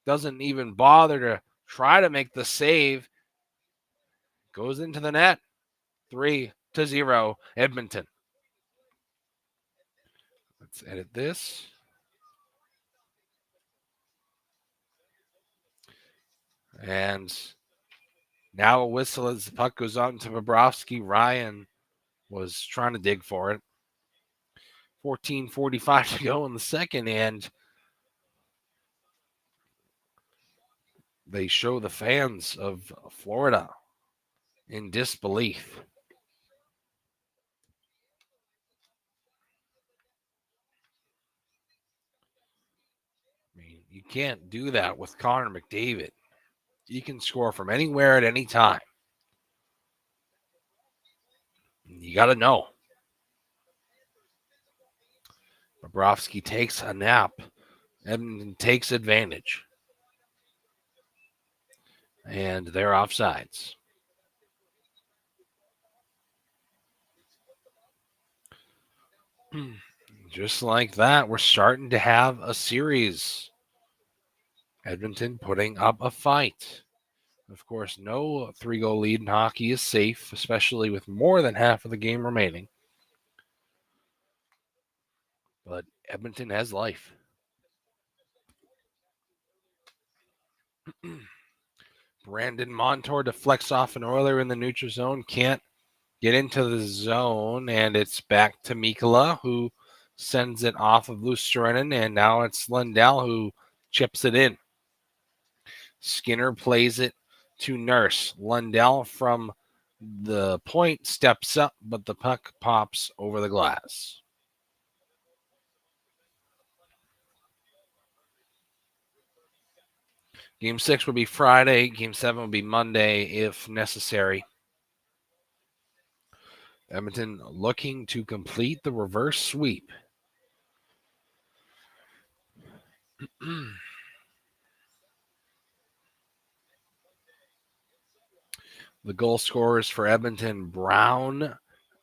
doesn't even bother to try to make the save. Goes into the net. 3-0 Edmonton. Let's edit this. And now a whistle as the puck goes on to Bobrovsky. Ryan was trying to dig for it. 14:45 to go in the second, and they show the fans of Florida in disbelief. I mean, you can't do that with Connor McDavid. You can score from anywhere at any time. You got to know. Bobrovsky takes a nap. Edmonton takes advantage. And they're offsides. Just like that, we're starting to have a series. Edmonton putting up a fight. Of course, no 3-goal lead in hockey is safe, especially with more than half of the game remaining. But Edmonton has life. Brandon Montour deflects off an Oiler in the neutral zone. Can't get into the zone, and it's back to Mikkola, who sends it off of Luostarinen, and now it's Lundell who chips it in. Skinner plays it to Nurse. Lundell from the point steps up, but the puck pops over the glass. Game 6 will be Friday. Game 7 will be Monday if necessary. Edmonton looking to complete the reverse sweep. The goal scorers for Edmonton: Brown,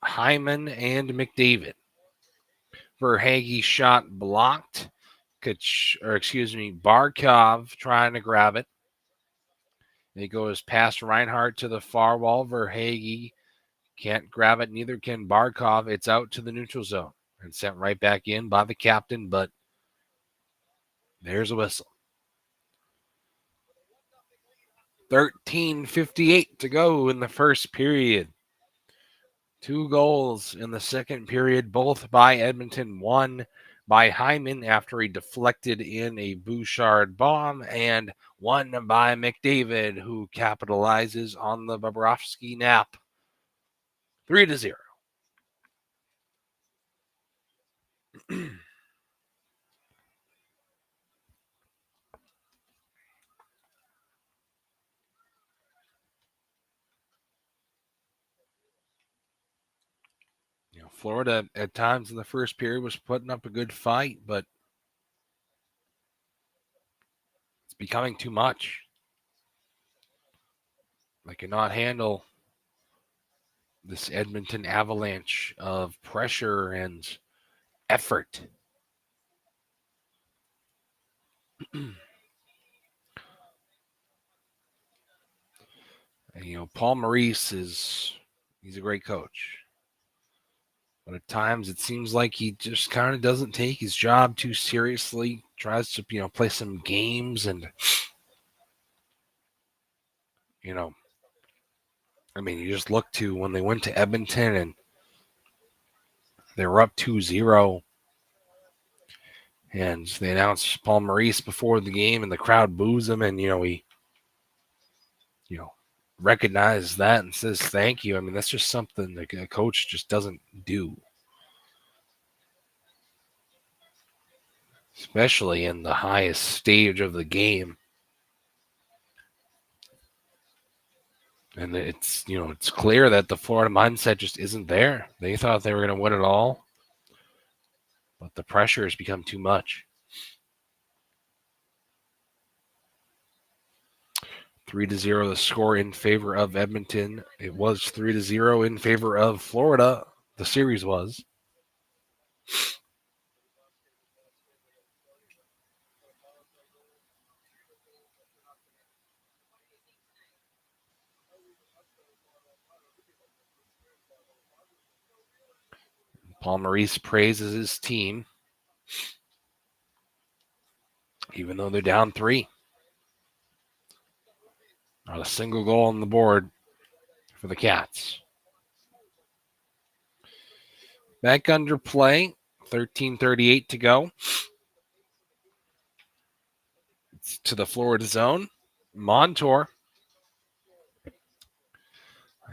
Hyman, and McDavid. Verhaeghe shot blocked. Barkov trying to grab it. It goes past Reinhart to the far wall. Verhaeghe can't grab it. Neither can Barkov. It's out to the neutral zone and sent right back in by the captain, but there's a whistle. 13:58 to go in the first period. 2 goals in the second period, both by Edmonton. One by Hyman after he deflected in a Bouchard bomb, and one by McDavid, who capitalizes on the Bobrovsky nap. 3-0. Florida at times in the first period was putting up a good fight, but it's becoming too much. They cannot handle this Edmonton avalanche of pressure and effort. And, Paul Maurice he's a great coach. But at times it seems like he just kind of doesn't take his job too seriously, tries to, play some games and, you just look to when they went to Edmonton and they were up 2-0 and they announced Paul Maurice before the game and the crowd boos him and, he, recognizes that and says thank you. I mean, that's just something that a coach just doesn't do. Especially in the highest stage of the game. And it's clear that the Florida mindset just isn't there. They thought they were going to win it all, but the pressure has become too much. 3-0 the score in favor of Edmonton. It was 3-0 in favor of Florida. The series was. Paul Maurice praises his team, even though they're down 3. Not a single goal on the board for the Cats. Back under play, 13:38 to go. It's to the Florida zone. Montour.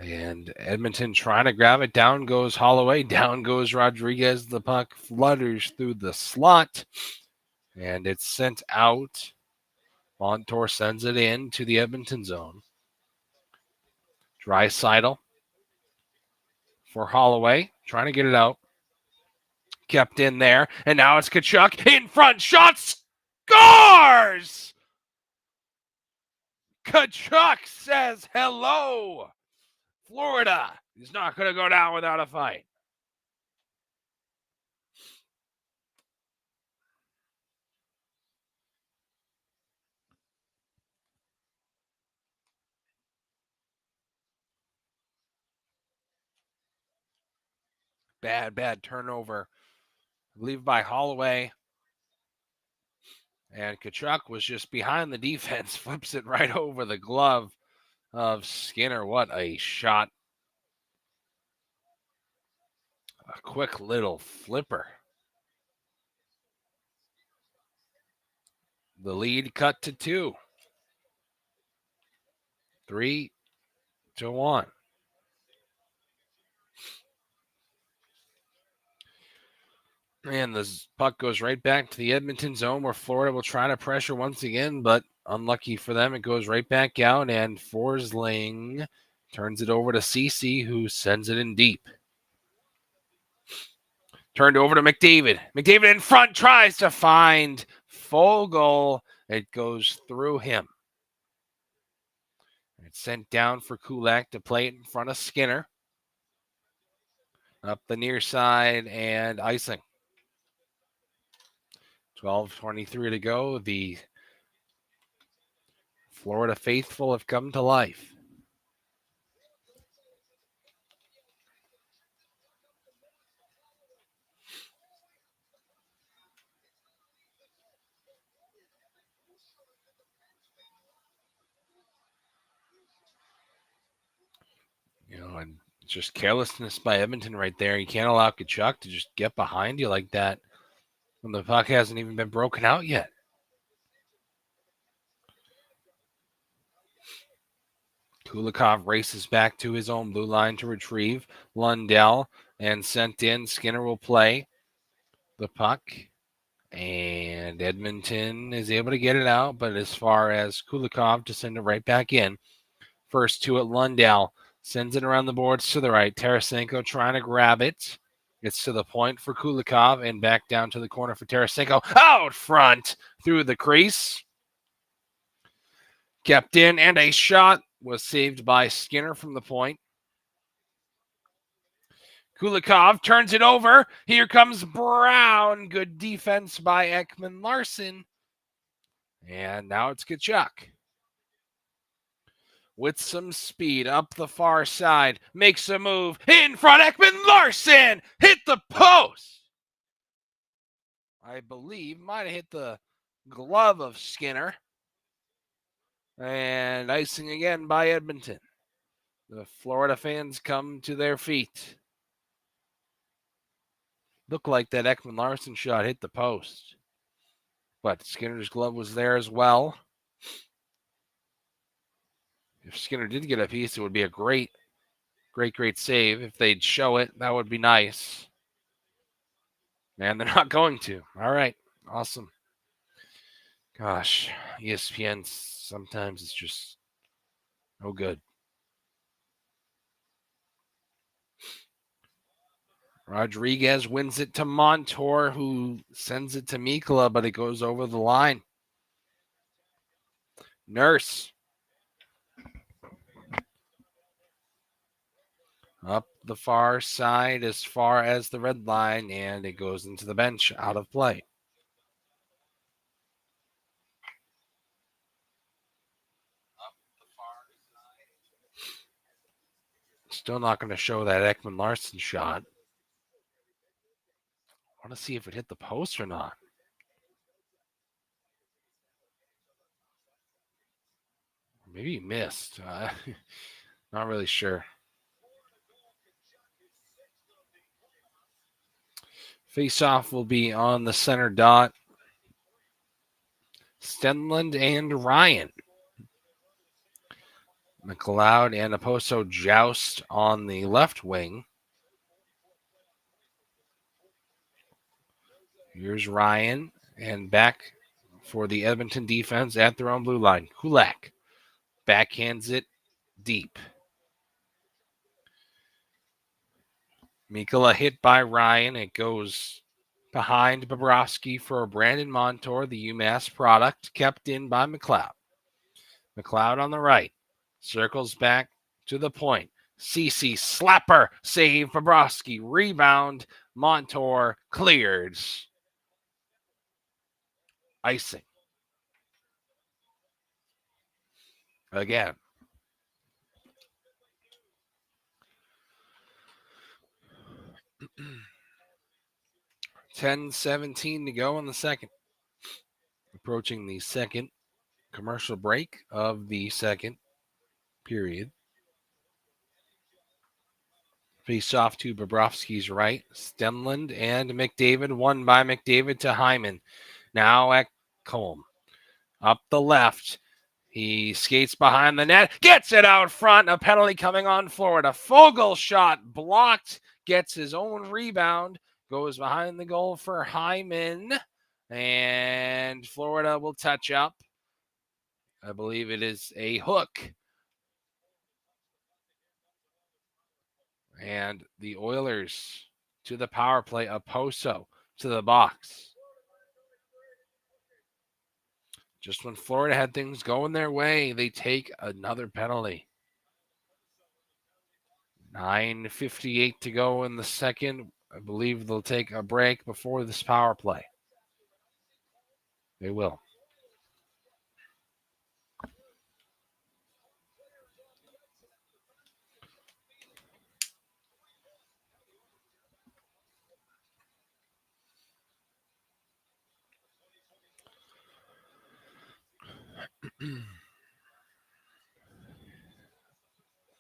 And Edmonton trying to grab it. Down goes Holloway. Down goes Rodriguez. The puck flutters through the slot. And it's sent out. Montour sends it in to the Edmonton zone. Draisaitl for Holloway, trying to get it out. Kept in there, and now it's Tkachuk in front. Shot scores! Tkachuk says hello. Florida is not going to go down without a fight. Bad turnover. I believe by Holloway. And Tkachuk was just behind the defense, flips it right over the glove of Skinner. What a shot. A quick little flipper. The lead cut to 2. 3-1. And the puck goes right back to the Edmonton zone where Florida will try to pressure once again, but unlucky for them, it goes right back out, and Forsling turns it over to Ceci, who sends it in deep. Turned over to McDavid. McDavid in front, tries to find Fogle. It goes through him. It's sent down for Kulak to play it in front of Skinner. Up the near side and icing. 12:23 to go. The Florida faithful have come to life. And it's just carelessness by Edmonton right there. You can't allow Tkachuk to just get behind you like that when the puck hasn't even been broken out yet. Kulikov races back to his own blue line to retrieve Lundell and sent in. Skinner will play the puck, and Edmonton is able to get it out, but as far as Kulikov to send it right back in. First two at Lundell. Sends it around the boards to the right. Tarasenko trying to grab it. Gets to the point for Kulikov and back down to the corner for Tarasenko. Out front through the crease. Kept in, and a shot was saved by Skinner from the point. Kulikov turns it over. Here comes Brown. Good defense by Ekman-Larsson. And now it's Tkachuk. With some speed up the far side, makes a move in front. Ekman-Larsson hit the post. I believe might have hit the glove of Skinner. And icing again by Edmonton. The Florida fans come to their feet. Looked like that Ekman-Larsson shot hit the post. But Skinner's glove was there as well. If Skinner did get a piece, it would be a great save. If they'd show it, that would be nice. And they're not going to. All right. Awesome. Gosh, ESPN, sometimes it's just no good. Rodriguez wins it to Montour, who sends it to Mikkola, but it goes over the line. Nurse. Up the far side as far as the red line, and it goes into the bench out of play. Still not going to show that Ekman-Larsson shot. I want to see if it hit the post or not. Maybe he missed. Not really sure. Face-off will be on the center dot. Stenlund and Ryan. McLeod and Oposo joust on the left wing. Here's Ryan, and back for the Edmonton defense at their own blue line. Kulak backhands it deep. Mikula hit by Ryan. It goes behind Bobrovsky for Brandon Montour, the UMass product, kept in by McLeod. McLeod on the right. Circles back to the point. CC slapper. Save Bobrovsky. Rebound. Montour cleared. Icing. Again. $10:17 to go in the second. Approaching the second commercial break of the second period. Face off to Bobrovsky's right. Stenlund and McDavid. Won by McDavid to Hyman. Now Ekholm. Up the left. He skates behind the net. Gets it out front. A penalty coming on Florida. Fogle shot blocked. Gets his own rebound. Goes behind the goal for Hyman. And Florida will touch up. I believe it is a hook. And the Oilers to the power play. Oposo to the box. Just when Florida had things going their way, they take another penalty. 9:58 to go in the second. I believe they'll take a break before this power play. They will.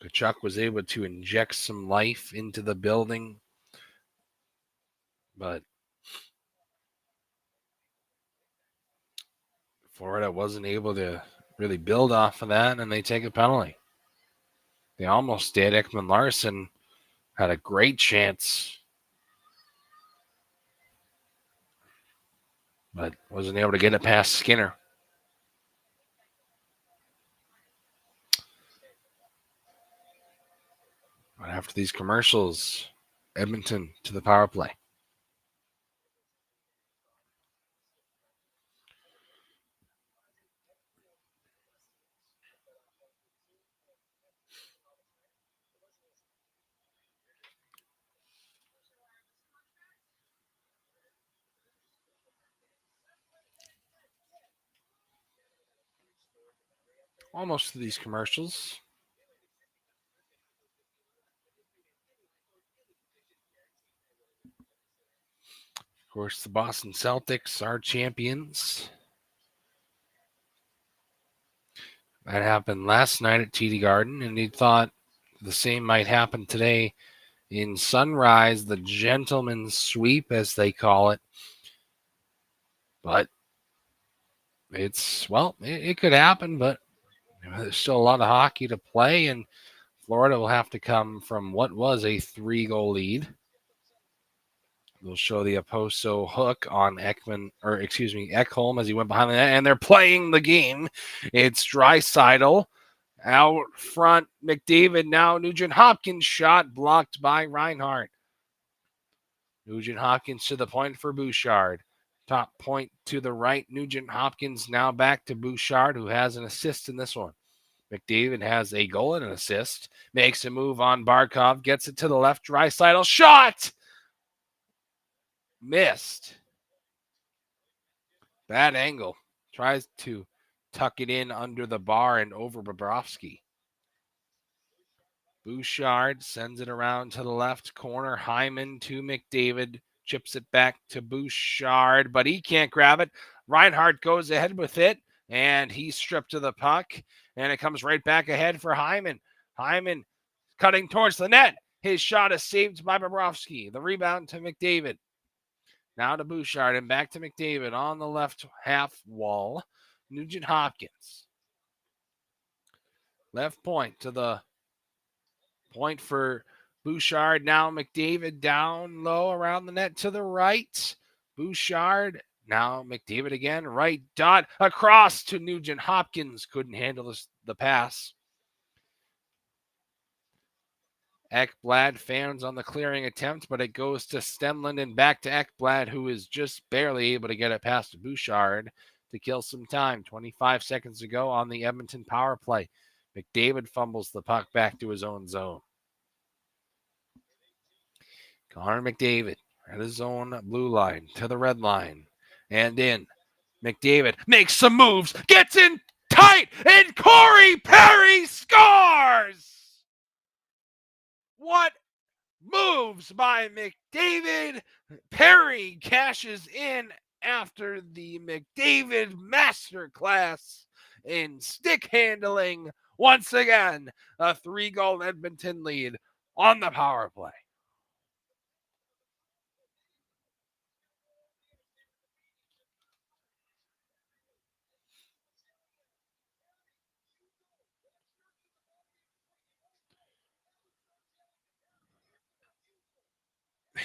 Kachuk was able to inject some life into the building, but Florida wasn't able to really build off of that, and they take a penalty. They almost did. Ekman Larson had a great chance, but wasn't able to get it past Skinner. But after these commercials, Edmonton to the power play. Almost to these commercials. Of course, the Boston Celtics are champions. That happened last night at TD Garden, and he thought the same might happen today in Sunrise, the gentleman's sweep, as they call it. But it could happen, but there's still a lot of hockey to play, and Florida will have to come from what was a 3-goal lead. They'll show the Oposo hook on Ekholm as he went behind the net, and they're playing the game. It's Draisaitl out front. McDavid now. Nugent Hopkins shot blocked by Reinhart. Nugent Hopkins to the point for Bouchard. Top point to the right. Nugent Hopkins now back to Bouchard, who has an assist in this one. McDavid has a goal and an assist. Makes a move on Barkov. Gets it to the left. Draisaitl shot! Missed. Bad angle. Tries to tuck it in under the bar and over Bobrovsky. Bouchard sends it around to the left corner. Hyman to McDavid. Chips it back to Bouchard, but he can't grab it. Reinhart goes ahead with it, and he's stripped of the puck, and it comes right back ahead for Hyman. Hyman cutting towards the net. His shot is saved by Bobrovsky. The rebound to McDavid. Now to Bouchard and back to McDavid on the left half wall. Nugent Hopkins. Left point to the point for Bouchard. Now McDavid down low around the net to the right. Bouchard Now McDavid again, right dot, across to Nugent Hopkins. Couldn't handle the pass. Ekblad fans on the clearing attempt, but it goes to Stenlund and back to Ekblad, who is just barely able to get it past Bouchard to kill some time. 25 seconds to go on the Edmonton power play. McDavid fumbles the puck back to his own zone. Connor McDavid at his own blue line to the red line and in. McDavid makes some moves, gets in tight, and Corey Perry scores! What moves by McDavid? Perry cashes in after the McDavid masterclass in stick handling. Once again, a 3-goal Edmonton lead on the power play.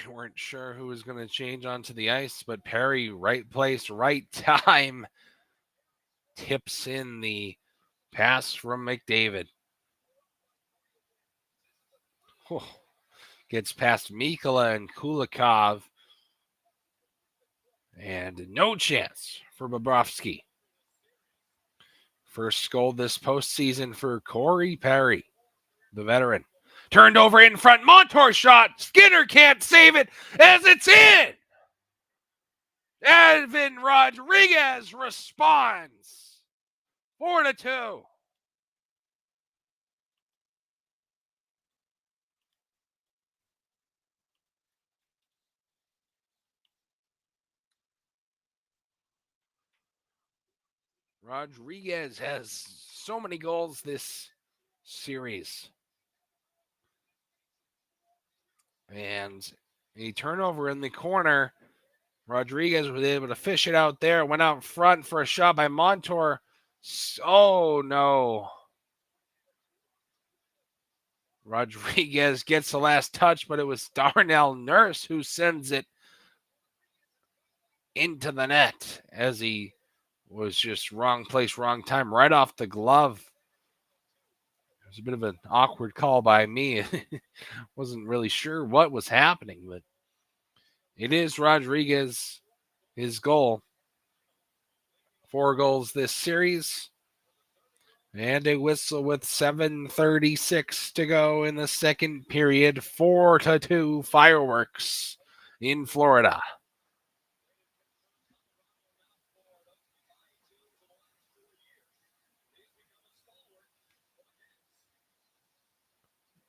They weren't sure who was going to change onto the ice, but Perry, right place, right time, tips in the pass from McDavid. Gets past Mikkola and Kulikov. And no chance for Bobrovsky. First goal this postseason for Corey Perry, the veteran. Turned over in front, Montour shot. Skinner can't save it as it's in. Evan Rodriguez responds. 4-2. Rodriguez has so many goals this series. And a turnover in the corner. Rodriguez was able to fish it out there. Went out front for a shot by Montour. Oh, no. Rodriguez gets the last touch, but it was Darnell Nurse who sends it into the net as he was just wrong place, wrong time, right off the glove. It was a bit of an awkward call by me. Wasn't really sure what was happening, but it is Rodriguez, his goal. 4 goals this series. And a whistle with 7:36 to go in the second period. 4-2 fireworks in Florida.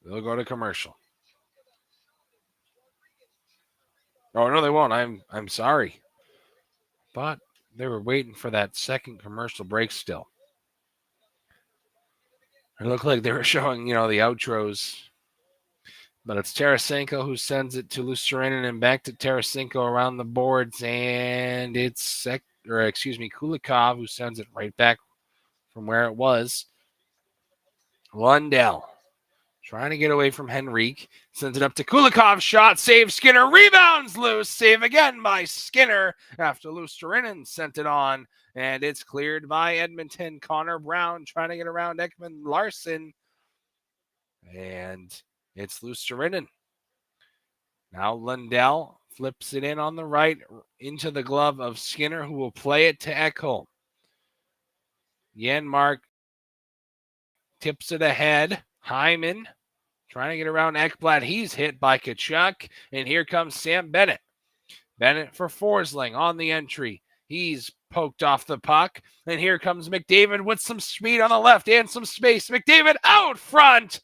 They'll go to commercial. Oh no, they won't. I'm sorry. But they were waiting for that second commercial break still. It looked like they were showing, the outros. But it's Tarasenko who sends it to Luostarinen and back to Tarasenko around the boards. And it's, Kulikov who sends it right back from where it was. Lundell trying to get away from Henrique. Sends it up to Kulikov. Shot, save, Skinner. Rebounds loose. Save again by Skinner after Luostarinen sent it on. And it's cleared by Edmonton. Connor Brown trying to get around Ekman Larson. And it's Luostarinen. Now Lundell flips it in on the right into the glove of Skinner, who will play it to Ekholm. Janmark tips it ahead. Hyman trying to get around Ekblad. He's hit by Tkachuk. And here comes Sam Bennett. Bennett for Forsling on the entry. He's poked off the puck. And here comes McDavid with some speed on the left and some space. McDavid out front.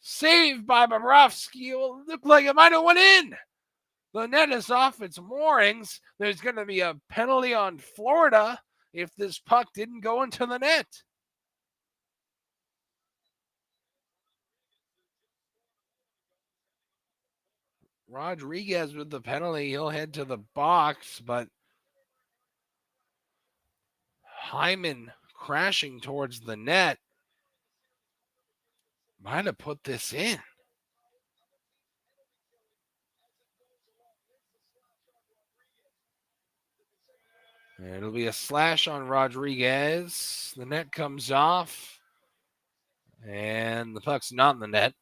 Saved by Bobrovsky. It looked like it might have went in. The net is off its moorings. There's going to be a penalty on Florida if this puck didn't go into the net. Rodriguez with the penalty. He'll head to the box, but Hyman crashing towards the net might have put this in. And it'll be a slash on Rodriguez. The net comes off. And the puck's not in the net.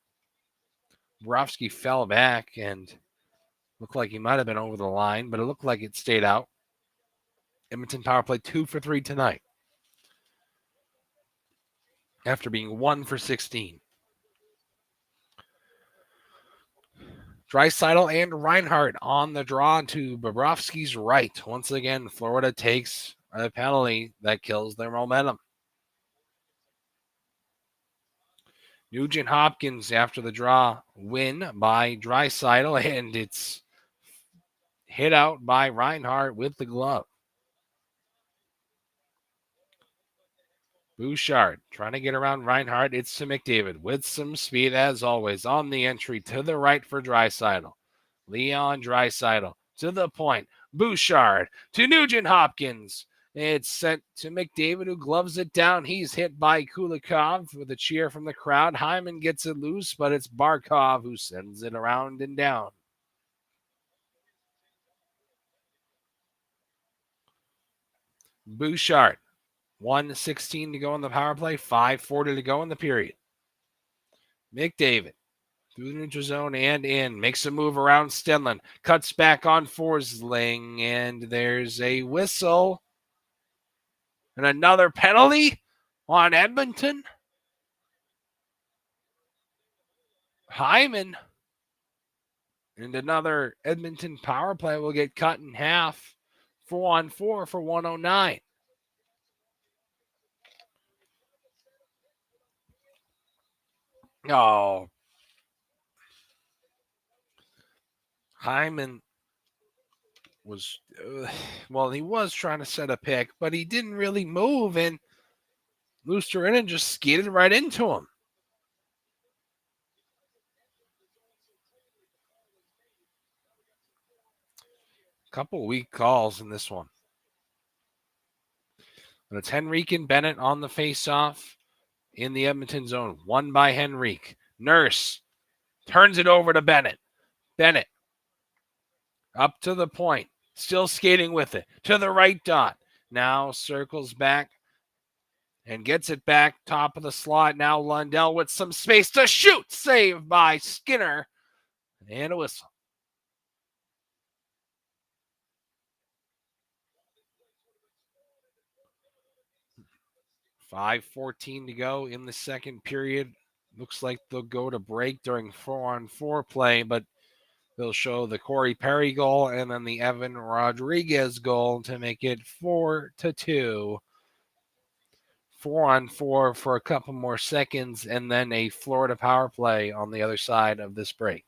Bobrovsky fell back and looked like he might have been over the line, but it looked like it stayed out. Edmonton power play 2 for 3 tonight after being 1 for 16. Draisaitl and Reinhart on the draw to Bobrovsky's right. Once again, Florida takes a penalty that kills their momentum. Nugent Hopkins after the draw win by Draisaitl, and it's hit out by Reinhart with the glove. Bouchard trying to get around Reinhart. It's to McDavid with some speed as always on the entry to the right for Draisaitl. Leon Draisaitl to the point. Bouchard to Nugent Hopkins. It's sent to McDavid, who gloves it down. He's hit by Kulikov with a cheer from the crowd. Hyman gets it loose, but it's Barkov who sends it around and down. Bouchard, 1:16 to go in the power play, 5:40 to go in the period. McDavid through the neutral zone and in. Makes a move around Stenlund. Cuts back on Forsling, and there's a whistle. And another penalty on Edmonton. Hyman. And another Edmonton power play will get cut in half. 4-on-4 for 109. Oh. Hyman was, he was trying to set a pick, but he didn't really move, and Lusterinen just skated right into him. Couple weak calls in this one. But it's Henrique and Bennett on the faceoff in the Edmonton zone. Won by Henrique. Nurse turns it over to Bennett. Bennett up to the point. Still skating with it. To the right dot. Now circles back and gets it back. Top of the slot. Now Lundell with some space to shoot. Saved by Skinner. And a whistle. $5:14 to go in the second period. Looks like they'll go to break during 4-on-4 play, but they'll show the Corey Perry goal and then the Evan Rodriguez goal to make it 4-2. 4-on-4 for a couple more seconds, and then a Florida power play on the other side of this break.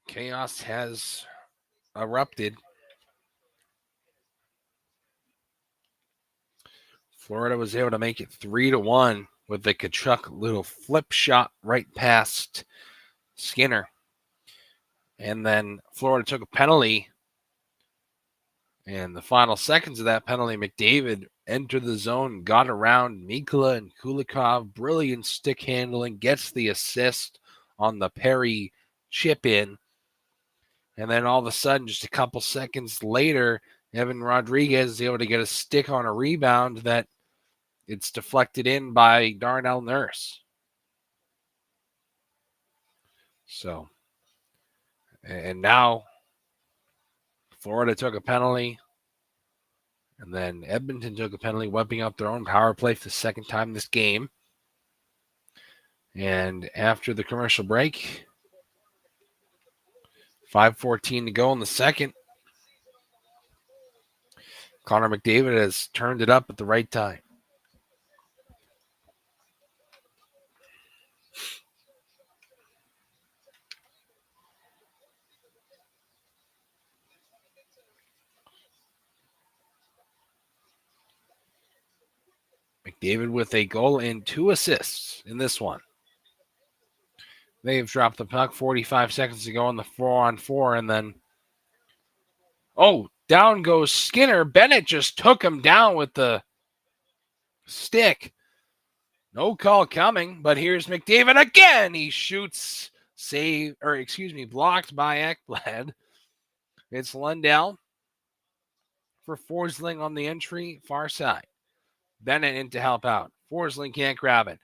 Chaos has erupted. Florida was able to make it 3-1 with the Tkachuk little flip shot right past Skinner. And then Florida took a penalty. And the final seconds of that penalty, McDavid entered the zone, got around Mikula and Kulikov. Brilliant stick handling, gets the assist on the Perry chip in. And then all of a sudden, just a couple seconds later, Evan Rodriguez is able to get a stick on a rebound that it's deflected in by Darnell Nurse. So, and now Florida took a penalty, and then Edmonton took a penalty, wiping out their own power play for the second time this game. And after the commercial break, 5:14 to go in the second. Connor McDavid has turned it up at the right time. McDavid with a goal and 2 assists in this one. They've dropped the puck 45 seconds to go in the 4-on-4, and then Oh, down goes Skinner. Bennett just took him down with the stick. No call coming, but here's McDavid again. He shoots, blocked by Ekblad. It's Lundell for Forsling on the entry, far side. Bennett in to help out. Forsling can't grab it.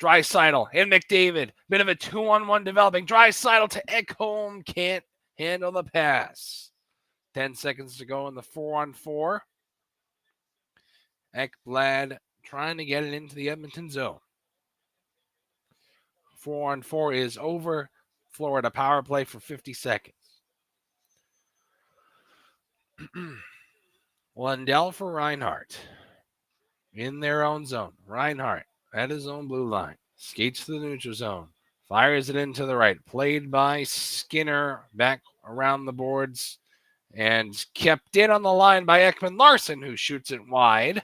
Draisaitl and McDavid. Bit of a 2-on-1 developing. Draisaitl to Ekholm. Can't handle the pass. 10 seconds to go in the 4-on-4. Ekblad trying to get it into the Edmonton zone. 4-on-4 is over. Florida power play for 50 seconds. Lundell for Reinhart. In their own zone. Reinhart at his own blue line. Skates to the neutral zone. Fires it into the right. Played by Skinner back around the boards. And kept in on the line by Ekman-Larsson, who shoots it wide.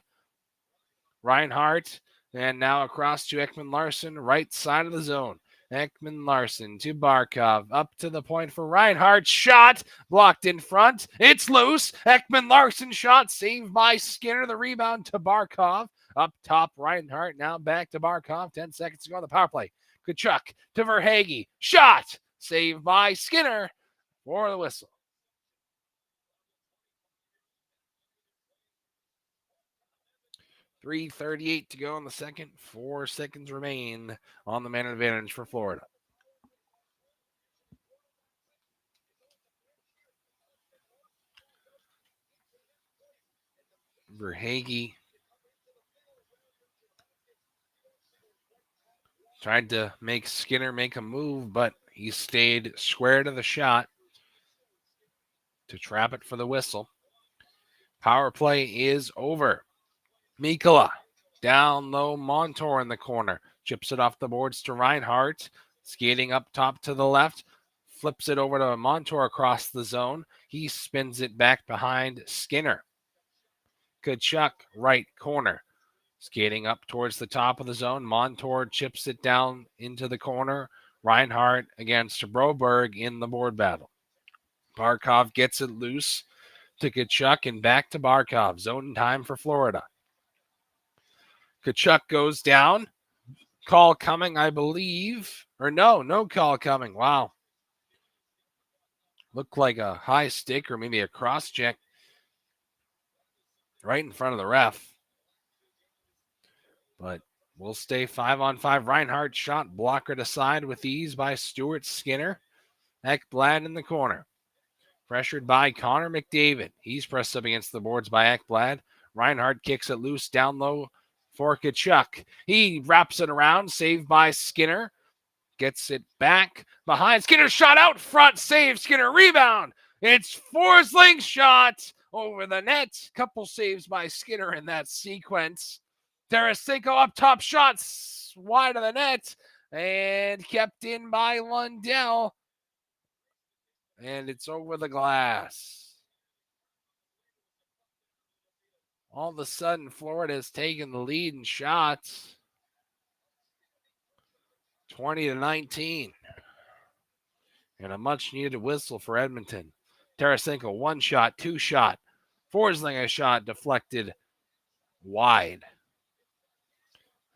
Reinhart, and now across to Ekman-Larsson, right side of the zone. Ekman-Larsson to Barkov, up to the point for Reinhart. Shot, blocked in front. It's loose. Ekman-Larsson shot, saved by Skinner. The rebound to Barkov. Up top, Reinhart, now back to Barkov. 10 seconds to go on the power play. Tkachuk to Verhaeghe. Shot, saved by Skinner for the whistle. .338 to go in the second. 4 seconds remain on the man advantage for Florida. Verhaeghe tried to make Skinner make a move, but he stayed square to the shot to trap it for the whistle. Power play is over. Mikkola down low. Montour in the corner. Chips it off the boards to Reinhart. Skating up top to the left. Flips it over to Montour across the zone. He spins it back behind Skinner. Tkachuk, right corner. Skating up towards the top of the zone. Montour chips it down into the corner. Reinhart against Broberg in the board battle. Barkov gets it loose to Tkachuk and back to Barkov. Zone time for Florida. Tkachuk goes down. Call coming, I believe. Or no call coming. Wow. Looked like a high stick or maybe a cross check right in front of the ref. But we'll stay 5-on-5. Reinhart shot blockered aside with ease by Stuart Skinner. Ekblad in the corner. Pressured by Connor McDavid. He's pressed up against the boards by Ekblad. Reinhart kicks it loose down low for Tkachuk. He wraps it around, saved by Skinner. Gets it back behind. Skinner shot out front, save. Skinner rebound. It's Forsling shot over the net. Couple saves by Skinner in that sequence. Tarasenko up top, shots wide of the net and kept in by Lundell. And it's over the glass. All of a sudden, Florida has taken the lead in shots. 20-19. And a much-needed whistle for Edmonton. Tarasenko, one shot, two shot. Forsling, a shot deflected wide.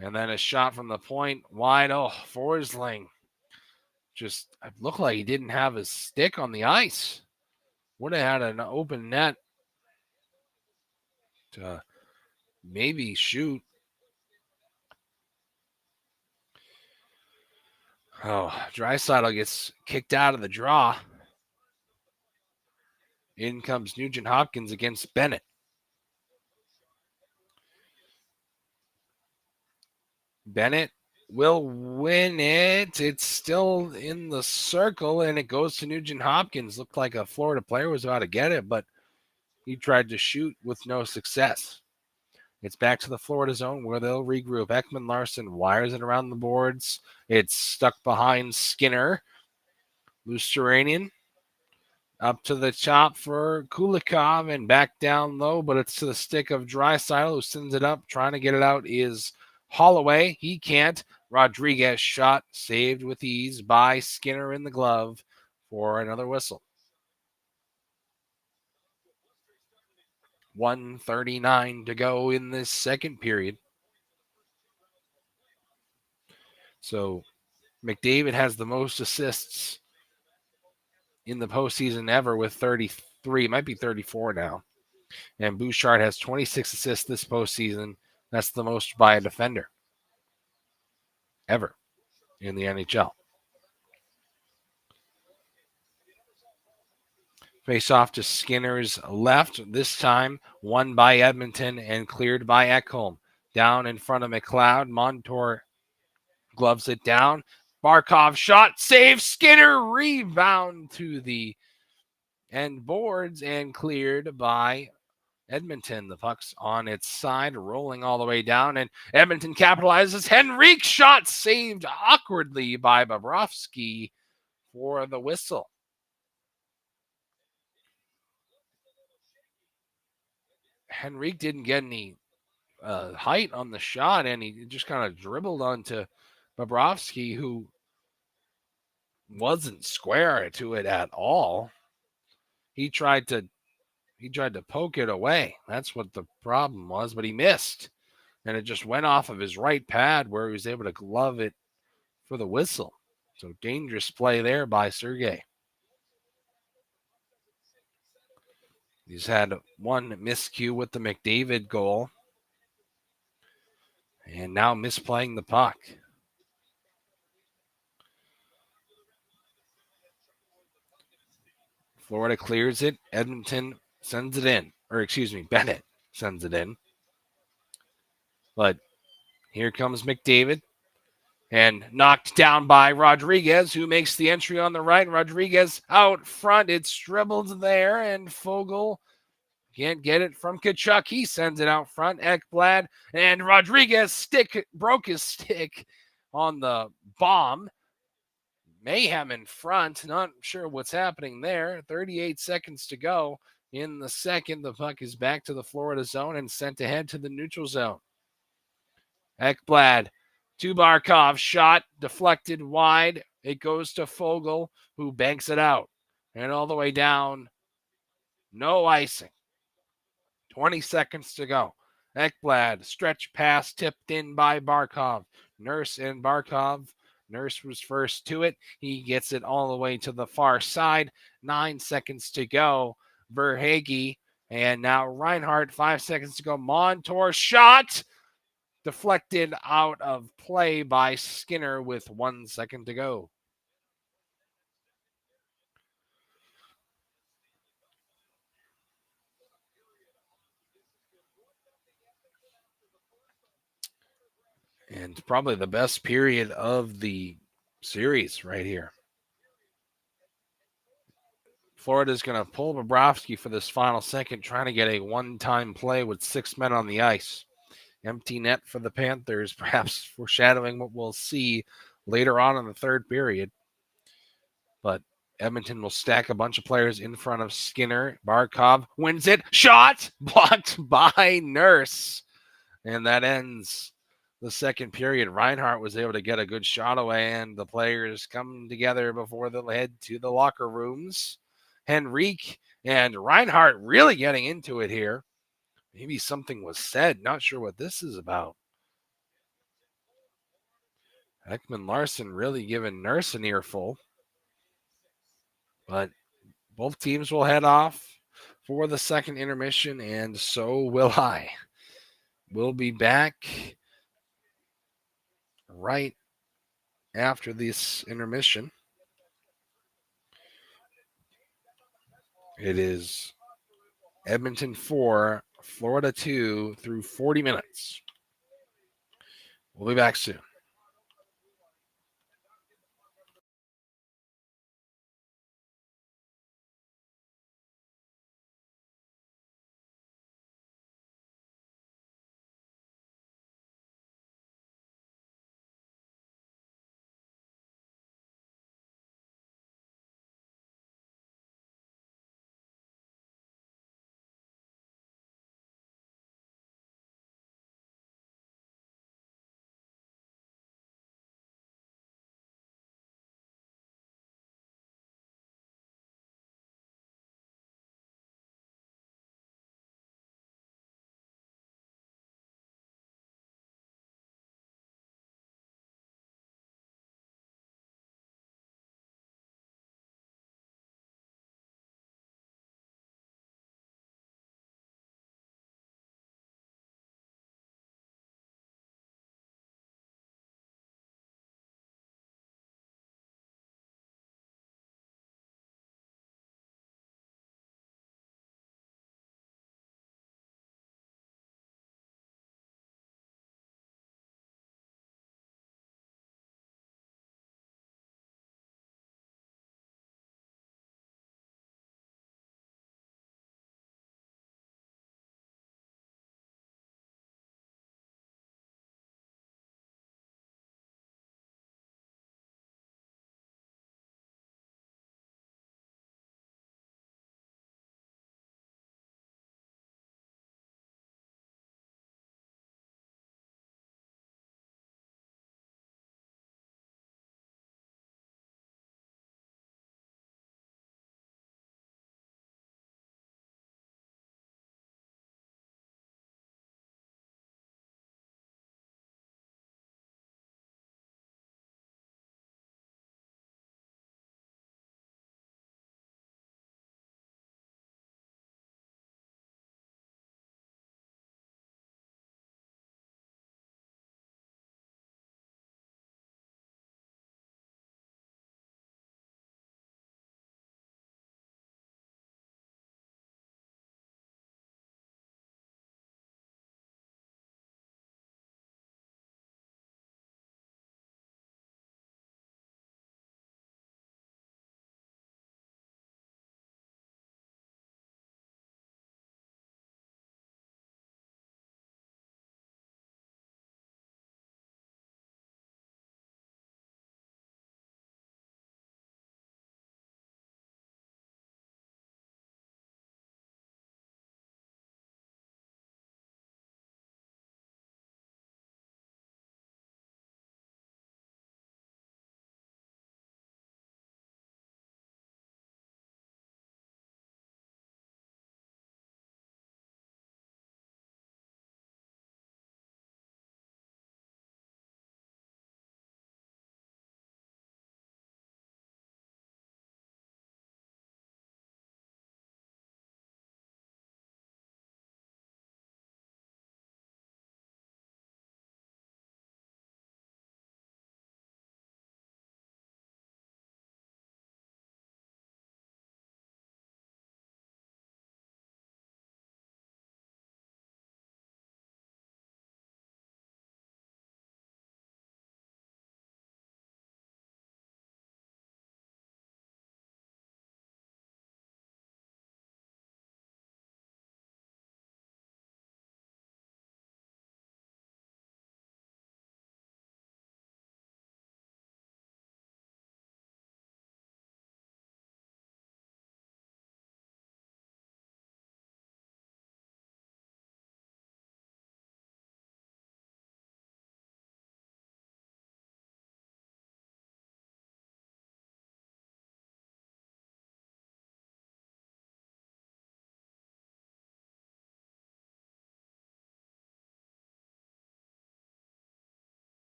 And then a shot from the point wide. Oh, Forsling just looked like he didn't have his stick on the ice. Would have had an open net to maybe shoot. Oh, Draisaitl gets kicked out of the draw. In comes Nugent Hopkins against Bennett. Bennett will win it. It's still in the circle, and it goes to Nugent Hopkins. Looked like a Florida player was about to get it, but he tried to shoot with no success. It's back to the Florida zone where they'll regroup. Ekman-Larsson wires it around the boards. It's stuck behind Skinner. Lusteranian up to the top for Kulikov and back down low, but it's to the stick of Draisaitl, who sends it up. Trying to get it out is Holloway. He can't. Rodriguez shot saved with ease by Skinner in the glove for another whistle. 1:39 to go in this second period. So McDavid has the most assists in the postseason ever with 33. It might be 34 now. And Bouchard has 26 assists this postseason. That's the most by a defender ever in the NHL. Face off to Skinner's left. This time won by Edmonton and cleared by Ekholm. Down in front of McLeod. Montour gloves it down. Barkov shot, save, Skinner, rebound to the end boards and cleared by Edmonton. The puck's on its side, rolling all the way down, and Edmonton capitalizes. Henrique shot saved awkwardly by Bobrovsky for the whistle. Henrique didn't get any height on the shot, and he just kind of dribbled onto Bobrovsky, who wasn't square to it at all. He tried to poke it away. That's what the problem was, but he missed. And it just went off of his right pad where he was able to glove it for the whistle. So dangerous play there by Sergei. He's had one miscue with the McDavid goal. And now misplaying the puck. Florida clears it. Edmonton sends it in. Bennett sends it in. But here comes McDavid. And knocked down by Rodriguez, who makes the entry on the right. Rodriguez out front. It's dribbled there, and Foegele can't get it from Tkachuk. He sends it out front. Ekblad and Rodriguez broke his stick on the bomb. Mayhem in front. Not sure what's happening there. 38 seconds to go in the second. The puck is back to the Florida zone and sent ahead to the neutral zone. Ekblad to Barkov. Shot deflected wide. It goes to Foegele, who banks it out. And all the way down. No icing. 20 seconds to go. Ekblad, stretch pass tipped in by Barkov. Nurse and Barkov. Nurse was first to it. He gets it all the way to the far side. 9 seconds to go. Verhaeghe. And now Reinhart, 5 seconds to go. Montour shot. Deflected out of play by Skinner with 1 second to go. And probably the best period of the series right here. Florida's going to pull Bobrovsky for this final second, trying to get a one-time play with 6 men on the ice. Empty net for the Panthers, perhaps foreshadowing what we'll see later on in the third period. But Edmonton will stack a bunch of players in front of Skinner. Barkov wins it. Shot blocked by Nurse. And that ends the second period. Reinhart was able to get a good shot away, and the players come together before they head to the locker rooms. Henrique and Reinhart really getting into it here. Maybe something was said. Not sure what this is about. Ekman-Larsson really giving Nurse an earful. But both teams will head off for the second intermission, and so will I. We'll be back right after this intermission. It is Edmonton 4, Florida 2 through 40 minutes. We'll be back soon.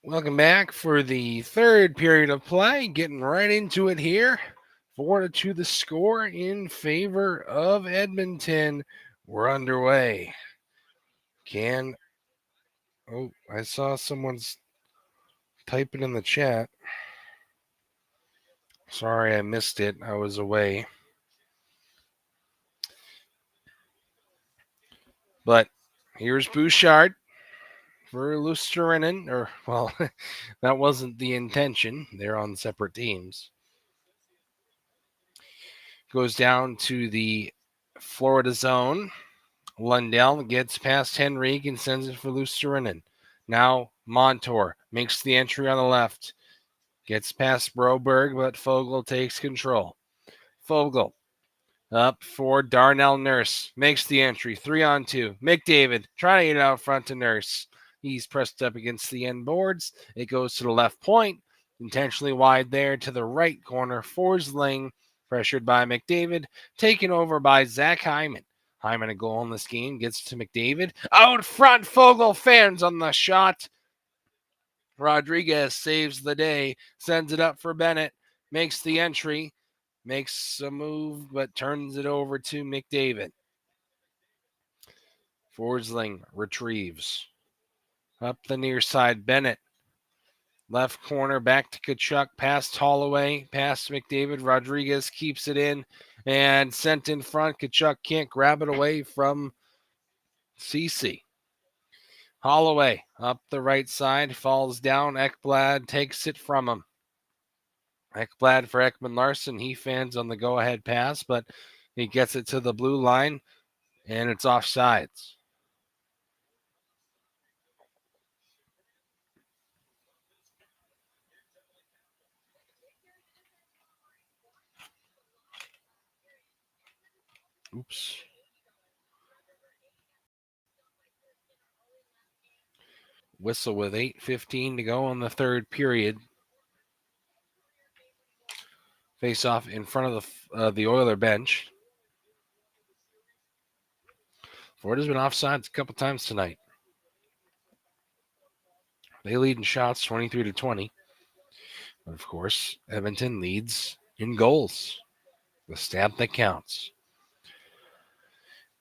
Welcome back for the third period of play. Getting right into it here. 4-2 the score in favor of Edmonton. We're underway. I saw someone's typing in the chat. Sorry, I missed it. I was away. But here's Bouchard for Lusterinen. That wasn't the intention. They're on separate teams. Goes down to the Florida zone. Lundell gets past Henrique and sends it for Lusterinen. Now Montour makes the entry on the left. Gets past Broberg, but Foegele takes control. Foegele up for Darnell Nurse. Makes the entry. 3-on-2. McDavid trying to get out front to Nurse. He's pressed up against the end boards. It goes to the left point. Intentionally wide there to the right corner. Forsling pressured by McDavid. Taken over by Zach Hyman. Hyman a goal in this game. Gets to McDavid. Out front. Foegele fans on the shot. Rodriguez saves the day. Sends it up for Bennett. Makes the entry. Makes a move, but turns it over to McDavid. Forsling retrieves. Up the near side, Bennett. Left corner, back to Tkachuk, past Holloway, past McDavid. Rodriguez keeps it in and sent in front. Tkachuk can't grab it away from Ceci. Holloway up the right side, falls down. Ekblad takes it from him. Ekblad for Ekman-Larsson. He fans on the go-ahead pass, but he gets it to the blue line, and it's offsides. Oops. Whistle with 8:15 to go in the third period. Face off in front of the Oiler bench. Florida's been offsides a couple times tonight. They lead in shots 23-20. But of course, Edmonton leads in goals. The stat that counts.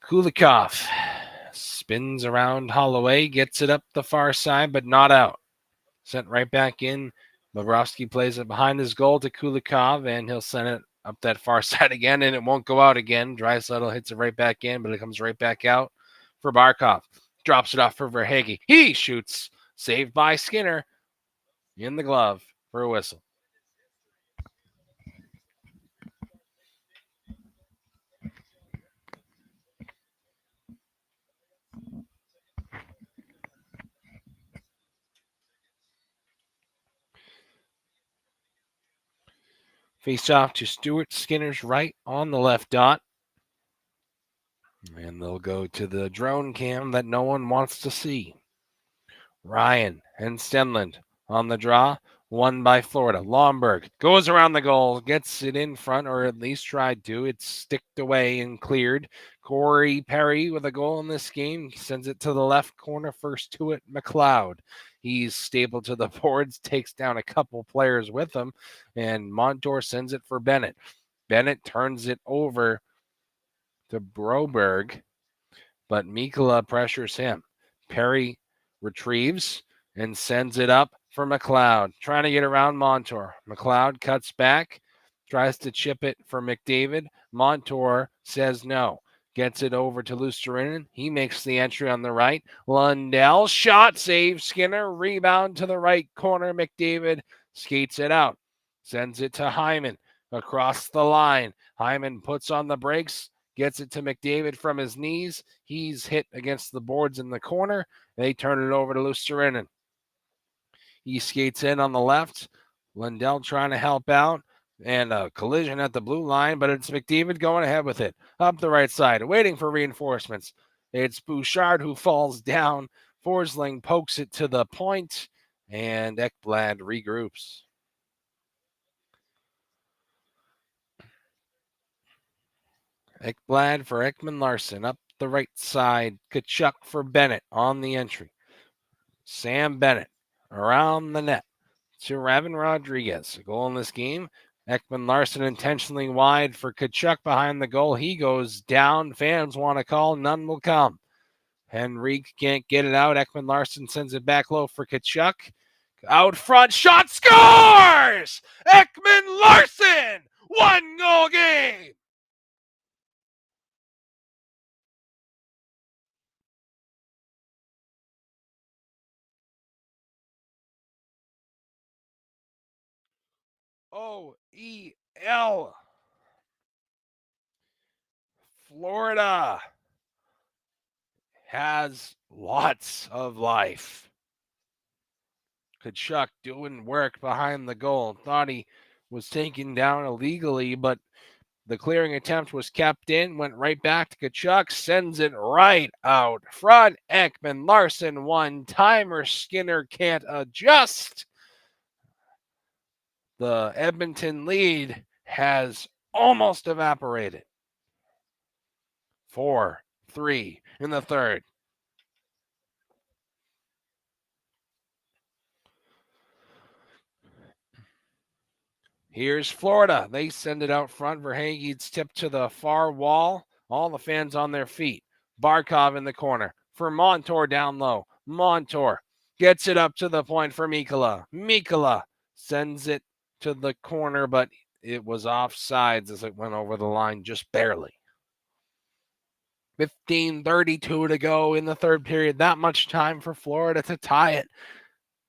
Kulikov spins around Holloway, gets it up the far side, but not out. Sent right back in. Bobrovsky plays it behind his goal to Kulikov, and he'll send it up that far side again, and it won't go out again. Draisaitl hits it right back in, but it comes right back out for Barkov. Drops it off for Verhaeghe. He shoots. Saved by Skinner in the glove for a whistle. Face off to Stewart. Skinner's right on the left dot. And they'll go to the drone cam that no one wants to see. Ryan and Stenlund on the draw. Won by Florida. Lomberg goes around the goal, gets it in front, or at least tried to. It's sticked away and cleared. Corey Perry with a goal in this game. Sends it to the left corner. First to it, McLeod. He's stable to the boards, takes down a couple players with him, and Montour sends it for Bennett. Bennett turns it over to Broberg, but Mikkola pressures him. Perry retrieves and sends it up for McLeod, trying to get around Montour. McLeod cuts back, tries to chip it for McDavid. Montour says no. Gets it over to Lusterinen. He makes the entry on the right. Lundell, shot, save, Skinner, rebound to the right corner. McDavid skates it out. Sends it to Hyman across the line. Hyman puts on the brakes, gets it to McDavid from his knees. He's hit against the boards in the corner. They turn it over to Lusterinen. He skates in on the left. Lundell trying to help out. And a collision at the blue line, but it's McDavid going ahead with it. Up the right side, waiting for reinforcements. It's Bouchard who falls down. Forsling pokes it to the point, and Ekblad regroups. Ekblad for Ekman-Larsson. Up the right side. Tkachuk for Bennett on the entry. Sam Bennett around the net to Evan Rodriguez. A goal in this game. Ekman-Larsson intentionally wide for Tkachuk behind the goal. He goes down. Fans want to call. None will come. Henrique can't get it out. Ekman-Larsson sends it back low for Tkachuk. Out front, shot, scores! Ekman-Larsson! 1-goal game! OEL. Florida has lots of life. Tkachuk doing work behind the goal. Thought he was taken down illegally, but the clearing attempt was kept in, went right back to Tkachuk, sends it right out front. Ekman-Larsson one-timer. Skinner can't adjust. The Edmonton lead has almost evaporated. 4-3 in the third. Here's Florida. They send it out front. Verhaeghe's tipped to the far wall. All the fans on their feet. Barkov in the corner. For Montour down low. Montour gets it up to the point for Mikkola. Mikkola sends it to the corner, but it was offsides as it went over the line just barely. 15:32 to go in the third period. That much time for Florida to tie it.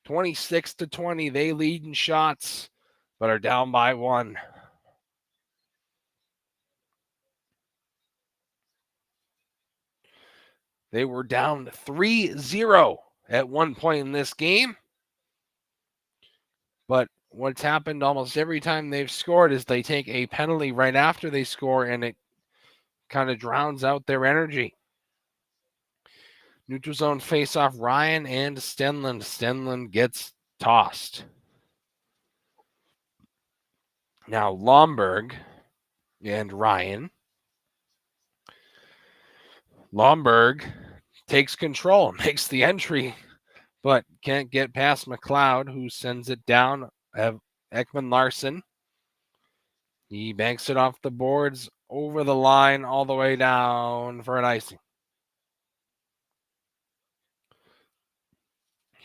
26-20. They lead in shots, but are down by 1. They were down 3-0 at one point in this game. But what's happened almost every time they've scored is they take a penalty right after they score, and it kind of drowns out their energy. Neutral zone face-off, Ryan and Stenlund. Stenlund gets tossed. Now Lomberg and Ryan. Lomberg takes control, makes the entry, but can't get past McLeod, who sends it down. Ekman-Larsson. He banks it off the boards, over the line, all the way down for an icing.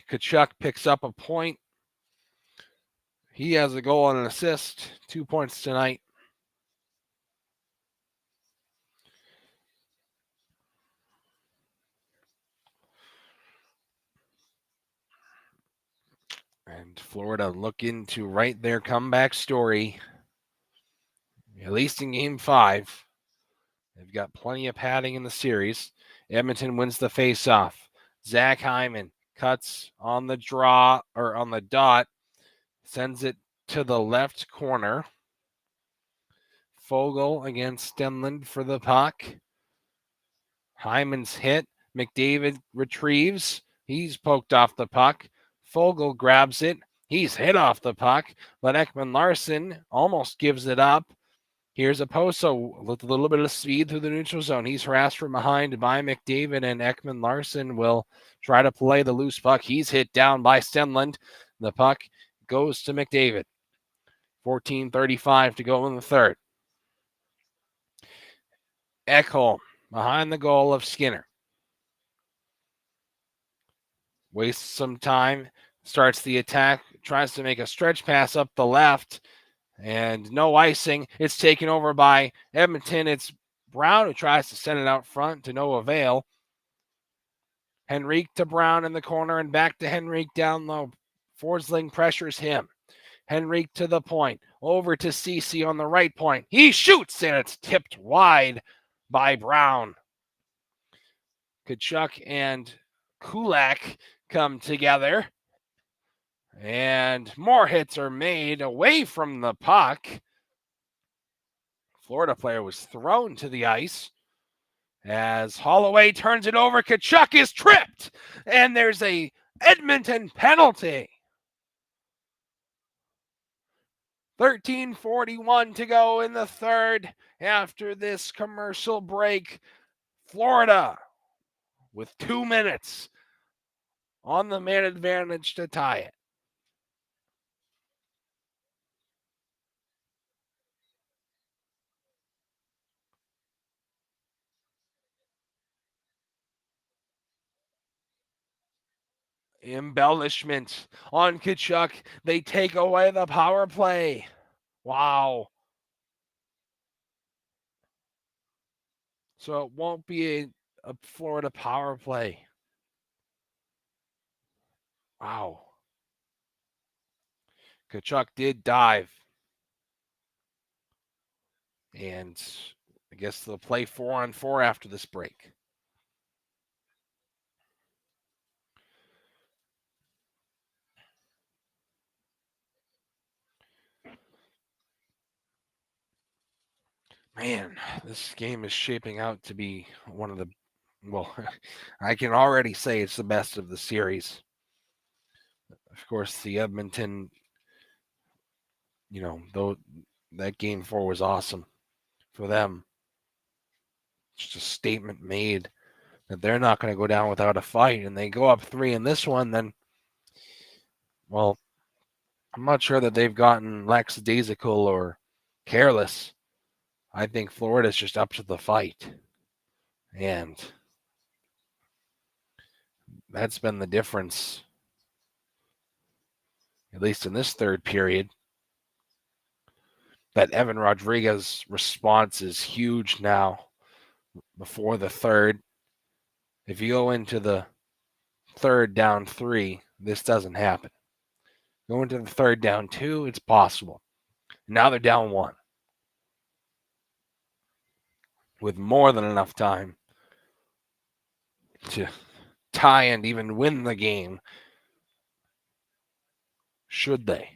Tkachuk picks up a point. He has a goal and an assist. 2 points tonight. And Florida looking to write their comeback story, at least in Game 5. They've got plenty of padding in the series. Edmonton wins the face-off. Zach Hyman cuts on the draw, or on the dot, sends it to the left corner. Fogle against Stenlund for the puck. Hyman's hit. McDavid retrieves. He's poked off the puck. Fogle grabs it. He's hit off the puck, but Ekman-Larsson almost gives it up. Here's Oposo with a little bit of speed through the neutral zone. He's harassed from behind by McDavid, and Ekman-Larsson will try to play the loose puck. He's hit down by Stenlund. The puck goes to McDavid. 14:35 to go in the third. Ekholm behind the goal of Skinner. Wastes some time, starts the attack, tries to make a stretch pass up the left, and no icing. It's taken over by Edmonton. It's Brown who tries to send it out front to no avail. Henrique to Brown in the corner and back to Henrique down low. Forsling pressures him. Henrique to the point. Over to Ceci on the right point. He shoots, and it's tipped wide by Brown. Tkachuk and Kulak come together, and more hits are made away from the puck. Florida player was thrown to the ice as Holloway turns it over. Tkachuk is tripped, and there's a Edmonton penalty. 13:41 to go in the third after this commercial break. Florida with 2 minutes on the man advantage to tie it. Embellishment on Tkachuk. They take away the power play. Wow. So it won't be a Florida power play. Wow. Tkachuk did dive. And I guess they'll play 4-on-4 after this break. Man, this game is shaping out to be one of the, well, I can already say it's the best of the series. Of course, the Edmonton, though that game 4 was awesome for them. Just a statement made that they're not going to go down without a fight, and they go up 3 in this one, then, well, I'm not sure that they've gotten lackadaisical or careless. I think Florida's just up to the fight. And that's been the difference, at least in this third period. That Evan Rodriguez response is huge now before the third. If you go into the third down 3, this doesn't happen. Go into the third down 2, it's possible. Now they're down 1 with more than enough time to tie and even win the game, should they.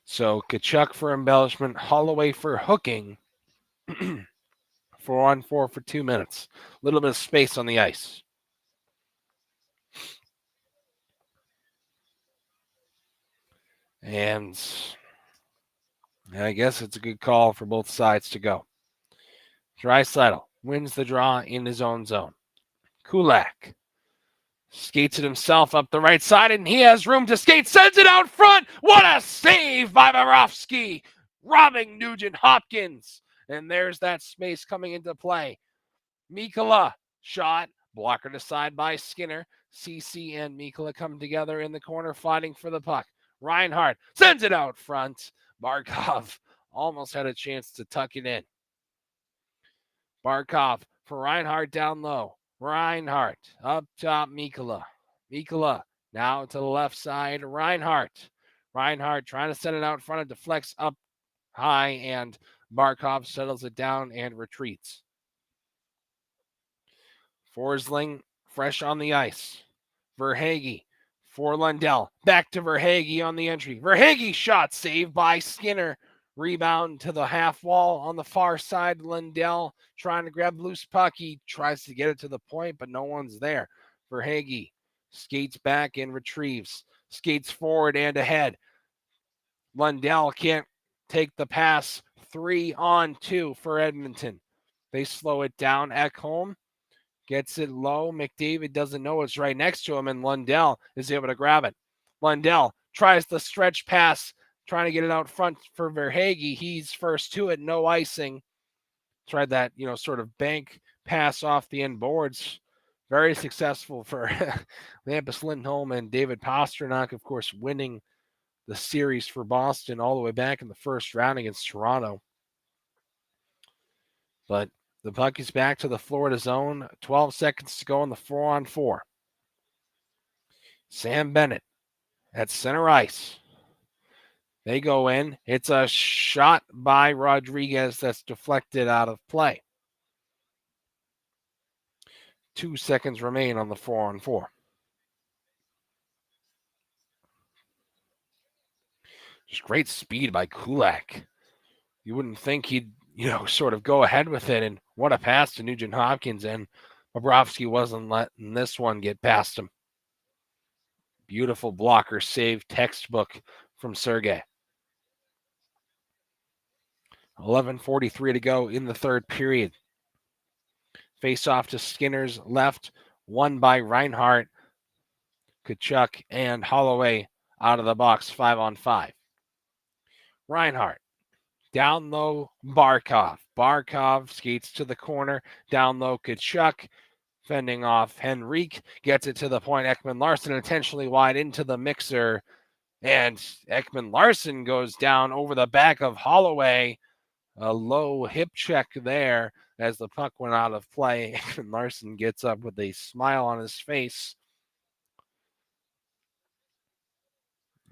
So Tkachuk for embellishment, Holloway for hooking. 4-on-4 for 2 minutes. A little bit of space on the ice. And I guess it's a good call for both sides to go. Draisaitl wins the draw in his own zone. Kulak skates it himself up the right side, and he has room to skate. Sends it out front. What a save by Bobrovsky, robbing Nugent Hopkins. And there's that space coming into play. Mikkola shot, blocker to side by Skinner. CC and Mikkola come together in the corner fighting for the puck. Reinhart sends it out front. Barkov almost had a chance to tuck it in. Barkov for Reinhart down low. Reinhart up top, Mikkola. Mikkola now to the left side, Reinhart. Reinhart trying to set it out front. It deflects up high, and Barkov settles it down and retreats. Forsling fresh on the ice. Verhaeghe for Lundell. Back to Verhaeghe on the entry. Verhaeghe shot saved by Skinner. Rebound to the half wall on the far side. Lundell trying to grab loose puck. He tries to get it to the point, but no one's there. Verhaeghe skates back and retrieves. Skates forward and ahead. Lundell can't take the pass. 3-on-2 for Edmonton. They slow it down. Ekholm gets it low. McDavid doesn't know it's right next to him, and Lundell is able to grab it. Lundell tries the stretch pass, trying to get it out front for Verhaeghe. He's first to it, no icing. Tried that, sort of bank pass off the end boards. Very successful for Lampus Lindholm and David Pastrnak, of course, winning the series for Boston all the way back in the first round against Toronto. But the puck is back to the Florida zone. 12 seconds to go on the 4-on-4. Sam Bennett at center ice. They go in. It's a shot by Rodriguez that's deflected out of play. 2 seconds remain on the 4-on-4. Just great speed by Kulak. You wouldn't think he'd, sort of go ahead with it. And what a pass to Nugent Hopkins. And Bobrovsky wasn't letting this one get past him. Beautiful blocker save, textbook from Sergei. 11:43 to go in the third period. Face off to Skinner's left, won by Reinhart, Tkachuk, and Holloway out of the box, 5-on-5. Reinhart, down low, Barkov. Barkov skates to the corner, down low, Tkachuk, fending off Henrique, gets it to the point. Ekman-Larsson intentionally wide into the mixer, and Ekman-Larsson goes down over the back of Holloway. A low hip check there as the puck went out of play. Ekman-Larsson gets up with a smile on his face.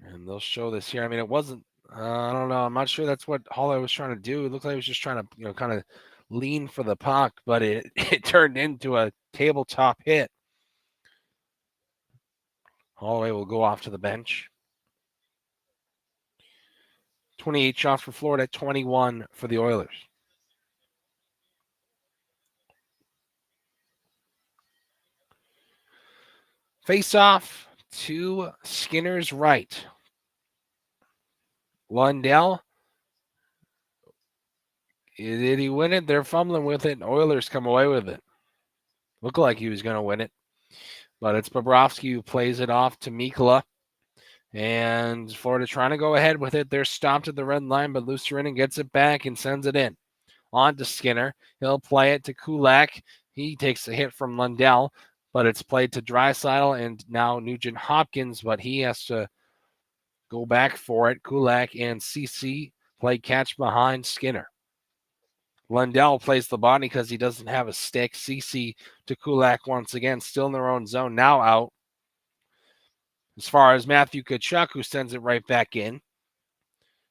And they'll show this here. I mean, it wasn't, I don't know. I'm not sure that's what Holloway was trying to do. It looked like he was just trying to, kind of lean for the puck, but it turned into a tabletop hit. Holloway will go off to the bench. 28 shots for Florida, 21 for the Oilers. Face off to Skinner's right. Lundell. Did he win it? They're fumbling with it. Oilers come away with it. Looked like he was going to win it. But it's Bobrovsky who plays it off to Mikkola. And Florida trying to go ahead with it. They're stopped at the red line, but Luostarinen gets it back and sends it in. On to Skinner. He'll play it to Kulak. He takes a hit from Lundell, but it's played to Draisaitl and now Nugent Hopkins, but he has to go back for it. Kulak and CC play catch behind Skinner. Lundell plays the body because he doesn't have a stick. CC to Kulak once again, still in their own zone, now out. As far as Matthew Tkachuk, who sends it right back in.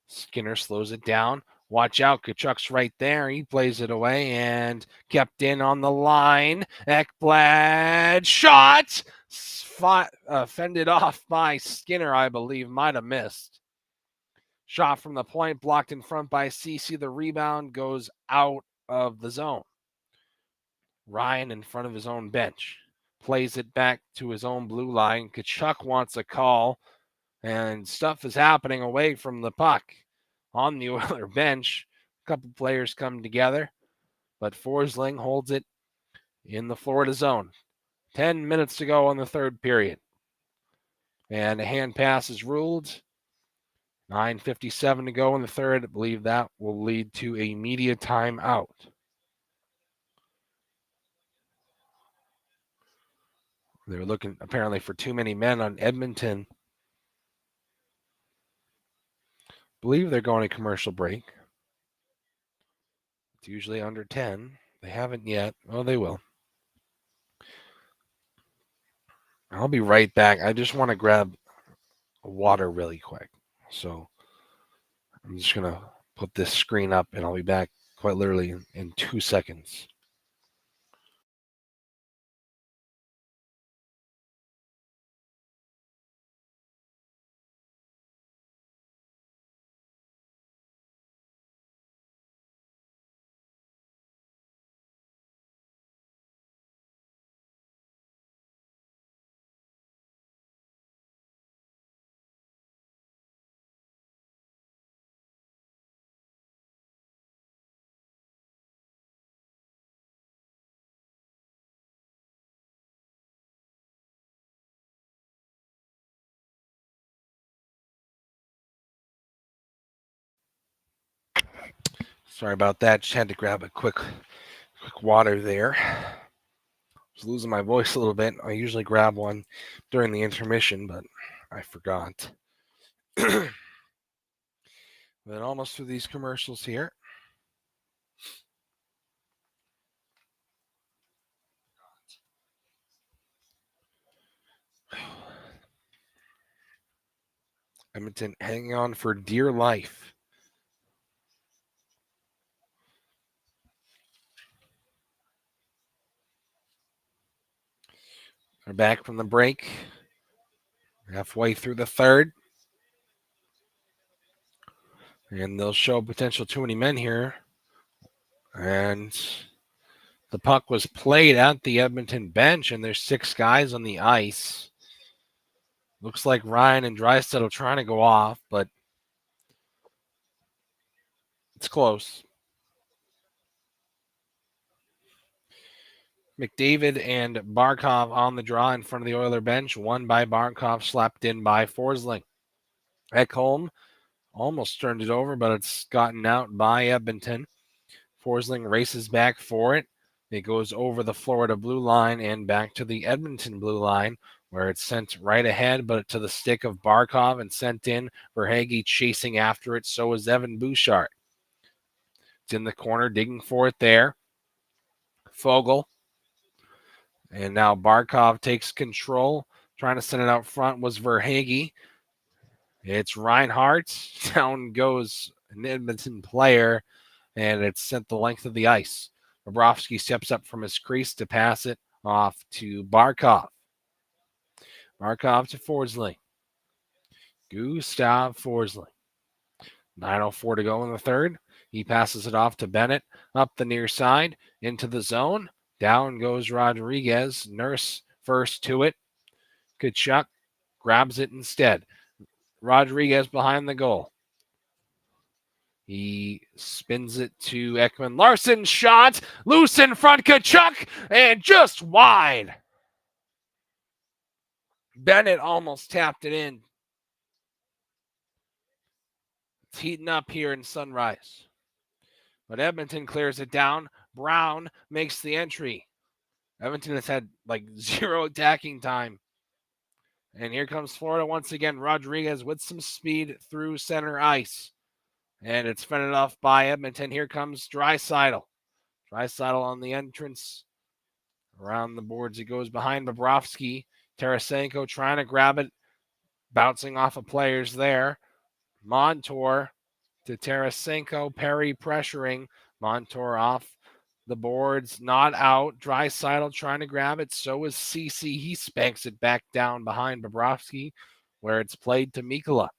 Skinner slows it down. Watch out, Tkachuk's right there. He plays it away and kept in on the line. Ekblad shot! Fended off by Skinner, I believe. Might have missed. Shot from the point, blocked in front by CC. The rebound goes out of the zone. Ryan in front of his own bench. Plays it back to his own blue line. Tkachuk wants a call, and stuff is happening away from the puck. On the Oiler bench, a couple players come together, but Forsling holds it in the Florida zone. 10 minutes to go on the third period. And a hand pass is ruled. 9:57 to go in the third. I believe that will lead to a media timeout. They were looking apparently for too many men on Edmonton. I believe they're going to commercial break. It's usually under 10. They haven't yet. Oh, they will. I'll be right back. I just want to grab water really quick. So I'm just going to put this screen up and I'll be back quite literally in 2 seconds. Sorry about that. Just had to grab a quick water there. I was losing my voice a little bit. I usually grab one during the intermission, but I forgot. Then almost through these commercials here. Edmonton hanging on for dear life. They're back from the break. Halfway through the third. And they'll show potential too many men here. And the puck was played at the Edmonton bench, and there's 6 guys on the ice. Looks like Ryan and Draisaitl are trying to go off, but it's close. McDavid and Barkov on the draw in front of the Oiler bench. One by Barkov, slapped in by Forsling. Ekholm almost turned it over, but it's gotten out by Edmonton. Forsling races back for it. It goes over the Florida blue line and back to the Edmonton blue line, where it's sent right ahead, but to the stick of Barkov and sent in. Verhaeghe chasing after it. So is Evan Bouchard. It's in the corner, digging for it there. Foegele. And now Barkov takes control. Trying to send it out front was Verhaeghe. It's Reinhart. Down goes an Edmonton player, and it's sent the length of the ice. Bobrovsky steps up from his crease to pass it off to Barkov. Barkov to Forsling. Gustav Forsling. 9:04 to go in the third. He passes it off to Bennett. Up the near side. Into the zone. Down goes Rodriguez. Nurse first to it. Tkachuk grabs it instead. Rodriguez behind the goal. He spins it to Ekman Larson. Shot. Loose in front. Tkachuk. And just wide. Bennett almost tapped it in. It's heating up here in Sunrise. But Edmonton clears it down. Brown makes the entry. Edmonton has had like zero attacking time. And here comes Florida once again. Rodriguez with some speed through center ice. And it's fended off by Edmonton. Here comes Draisaitl. Draisaitl on the entrance. Around the boards he goes behind Bobrovsky. Tarasenko trying to grab it. Bouncing off of players there. Montour to Tarasenko. Perry pressuring. Montour off the boards, not out. Draisaitl trying to grab it. So is CC. He spanks it back down behind Bobrovsky, where it's played to Mikkola.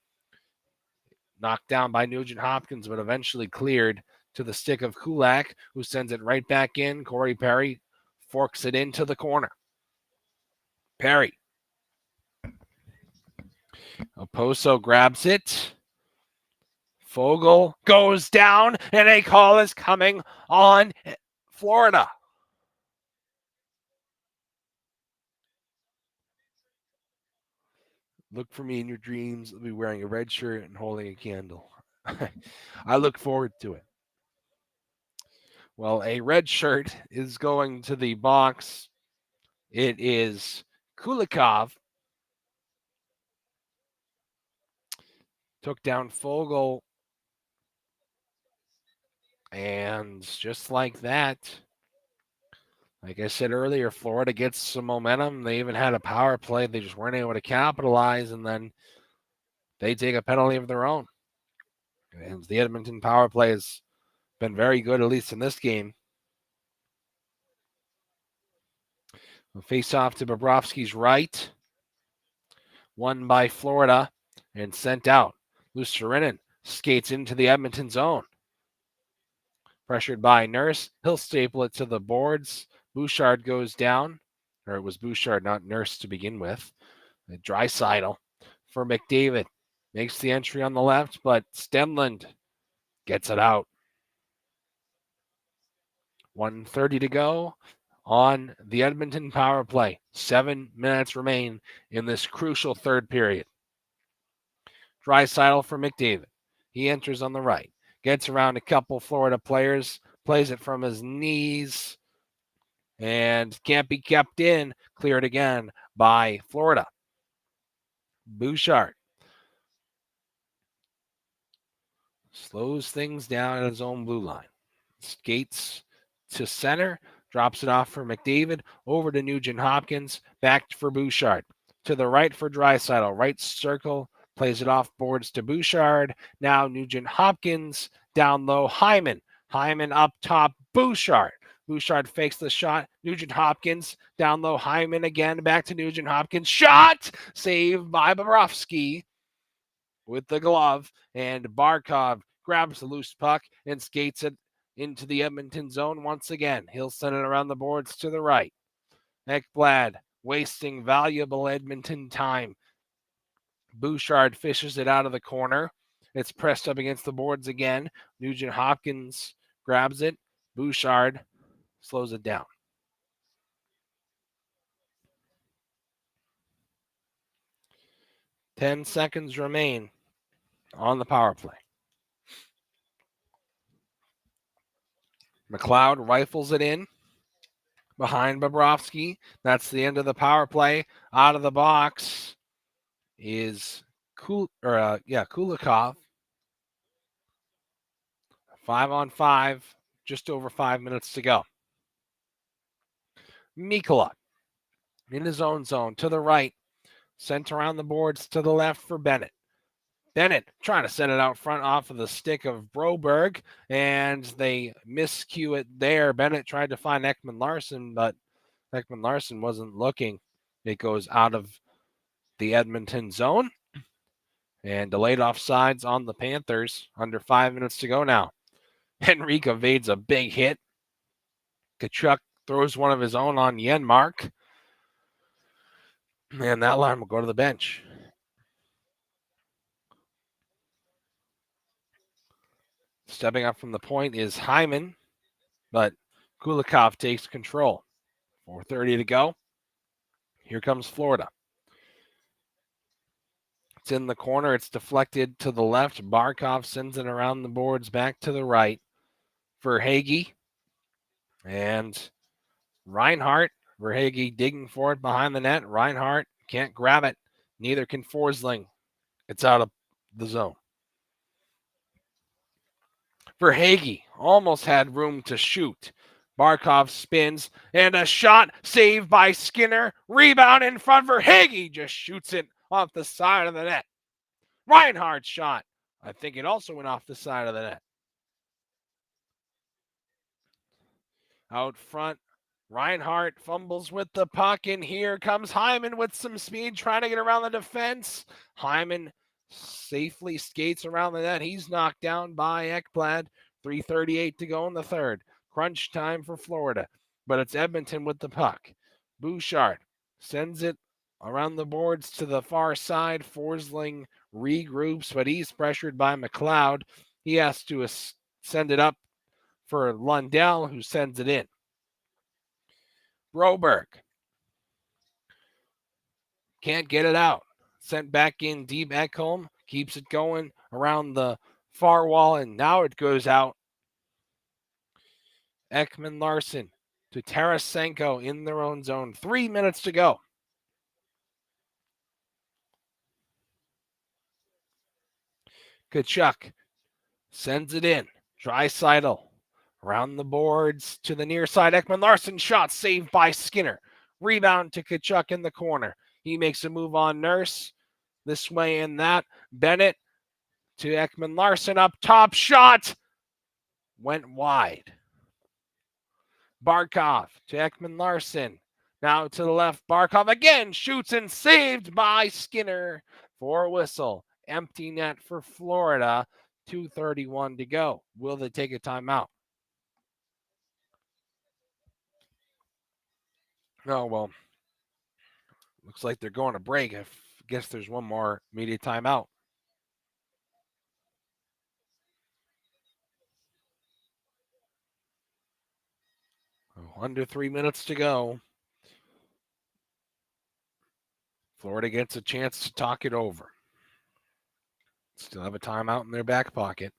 Knocked down by Nugent Hopkins, but eventually cleared to the stick of Kulak, who sends it right back in. Corey Perry forks it into the corner. Perry. Oposo grabs it. Foegele goes down, and a call is coming on Florida. Look for me in your dreams. I'll be wearing a red shirt and holding a candle. I look forward to it. Well, a red shirt is going to the box. It is Kulikov. Took down Foegele. And just like that, like I said earlier, Florida gets some momentum. They even had a power play. They just weren't able to capitalize, and then they take a penalty of their own. And the Edmonton power play has been very good, at least in this game. Face off to Bobrovsky's right. Won by Florida and sent out. Luostarinen skates into the Edmonton zone. Pressured by Nurse. He'll staple it to the boards. Bouchard goes down. Or it was Bouchard, not Nurse to begin with. Draisaitl for McDavid. Makes the entry on the left, but Stenlund gets it out. 1:30 to go on the Edmonton power play. 7 minutes remain in this crucial third period. Draisaitl for McDavid. He enters on the right. Gets around a couple Florida players. Plays it from his knees. And can't be kept in. Cleared again by Florida. Bouchard slows things down at his own blue line. Skates to center. Drops it off for McDavid. Over to Nugent Hopkins. Back for Bouchard. To the right for Draisaitl. Right circle. Plays it off boards to Bouchard. Now Nugent Hopkins. Down low. Hyman. Hyman up top. Bouchard. Bouchard fakes the shot. Nugent Hopkins. Down low. Hyman again. Back to Nugent Hopkins. Shot! Saved by Bobrovsky with the glove. And Barkov grabs the loose puck and skates it into the Edmonton zone once again. He'll send it around the boards to the right. Ekblad wasting valuable Edmonton time. Bouchard fishes it out of the corner. It's pressed up against the boards again. Nugent Hopkins grabs it. Bouchard slows it down. 10 seconds remain on the power play. McLeod rifles it in behind Bobrovsky. That's the end of the power play. Out of the box is Kulikov. 5-on-5, just over 5 minutes to go. Mikula in his own zone to the right. Sent around the boards to the left for Bennett. Bennett trying to send it out front off of the stick of Broberg, and they miscue it there. Bennett tried to find Ekman Larson, but Ekman Larson wasn't looking. It goes out of the Edmonton zone, and delayed offsides on the Panthers. Under 5 minutes to go now. Henrique evades a big hit. Tkachuk throws one of his own on Yenmark. And that line will go to the bench. Stepping up from the point is Hyman, but Kulikov takes control. 4:30 to go. Here comes Florida. It's in the corner. It's deflected to the left. Barkov sends it around the boards back to the right for Hagee. And Reinhart. Verhage digging for it behind the net. Reinhart can't grab it. Neither can Forsling. It's out of the zone. Verhage almost had room to shoot. Barkov spins, and a shot saved by Skinner. Rebound in front. Verhage just shoots it off the side of the net. Reinhardt's shot. I think it also went off the side of the net. Out front, Reinhardt fumbles with the puck, and here comes Hyman with some speed, trying to get around the defense. Hyman safely skates around the net. He's knocked down by Ekblad. 3:38 to go in the third. Crunch time for Florida, but it's Edmonton with the puck. Bouchard sends it around the boards to the far side. Forsling regroups, but he's pressured by McLeod. He has to send it up for Lundell, who sends it in. Broberg can't get it out. Sent back in deep. Ekholm keeps it going around the far wall, and now it goes out. Ekman Larson to Tarasenko in their own zone. 3 minutes to go. Tkachuk sends it in. Draisaitl around the boards to the near side. Ekman Larson shot saved by Skinner. Rebound to Tkachuk in the corner. He makes a move on Nurse. This way and that. Bennett to Ekman Larson up top. Shot went wide. Barkov to Ekman Larson. Now to the left. Barkov again shoots and saved by Skinner for a whistle. Empty net for Florida. 2:31 to go. Will they take a timeout? Oh, well, looks like they're going to break. I guess there's one more media timeout. Under 3 minutes to go. Florida gets a chance to talk it over. Still have a timeout in their back pocket.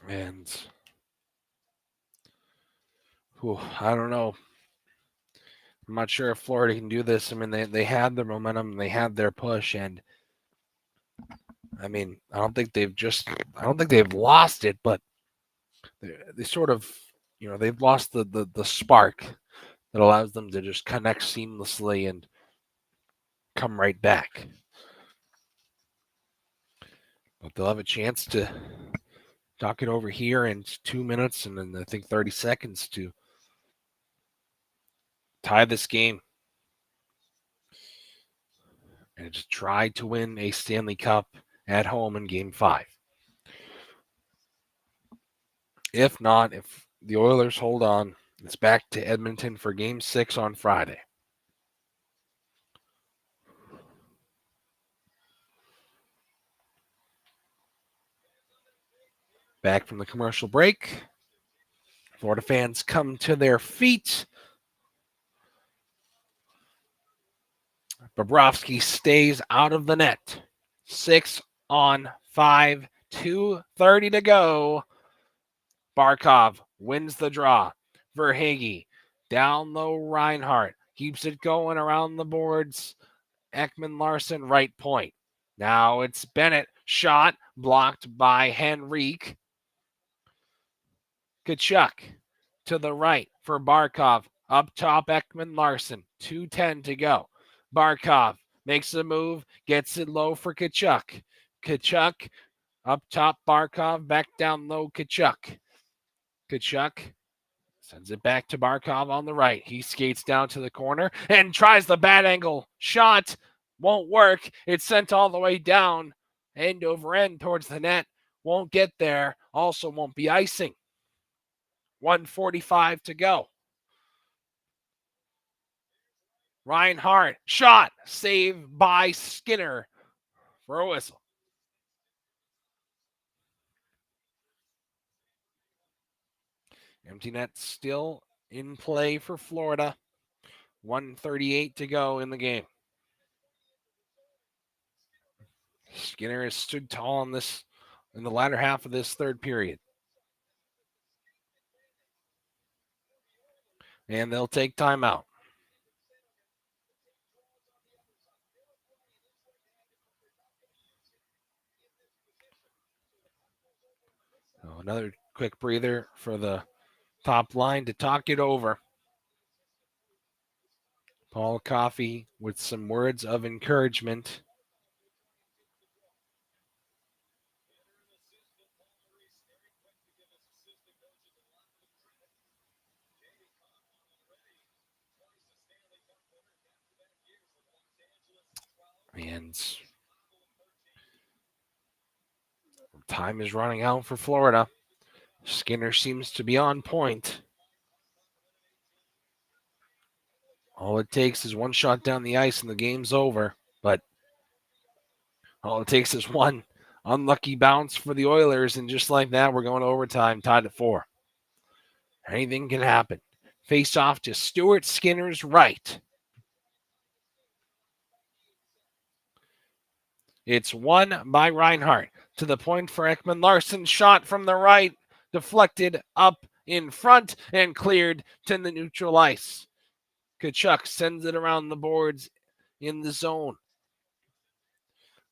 And I don't know. I'm not sure if Florida can do this. I mean, they had their momentum, they had their push, and I mean, I don't think they've lost it, but they sort of, they've lost the spark that allows them to just connect seamlessly and come right back. But they'll have a chance to talk it over here in 2 minutes and then I think 30 seconds to tie this game and just try to win a Stanley Cup at home in Game 5. If not, if the Oilers hold on, it's back to Edmonton for Game 6 on Friday. Back from the commercial break. Florida fans come to their feet. Bobrovsky stays out of the net. 6 on 5, 2:30 to go. Barkov wins the draw. Verhaeghe down low. Reinhart keeps it going around the boards. Ekman Larson right point. Now it's Bennett. Shot blocked by Henrique. Tkachuk to the right for Barkov. Up top, Ekman Larson. 2:10 to go. Barkov makes a move, gets it low for Tkachuk. Tkachuk up top, Barkov back down low, Tkachuk. Tkachuk sends it back to Barkov on the right. He skates down to the corner and tries the bad angle shot. Won't work. It's sent all the way down, end over end towards the net. Won't get there. Also won't be icing. 1:45 to go. Reinhart, shot, saved by Skinner for a whistle. Empty net still in play for Florida. 1:38 to go in the game. Skinner has stood tall in the latter half of this third period. And they'll take timeout. So another quick breather for the top line to talk it over. Paul Coffey with some words of encouragement. And time is running out for Florida. Skinner seems to be on point. All it takes is one shot down the ice and the game's over. But all it takes is one unlucky bounce for the Oilers, and just like that, we're going to overtime, tied at 4. Anything can happen. Face off to Stuart Skinner's right. It's won by Reinhart. To the point for Ekman Larson. Shot from the right. Deflected up in front and cleared to the neutral ice. Tkachuk sends it around the boards in the zone.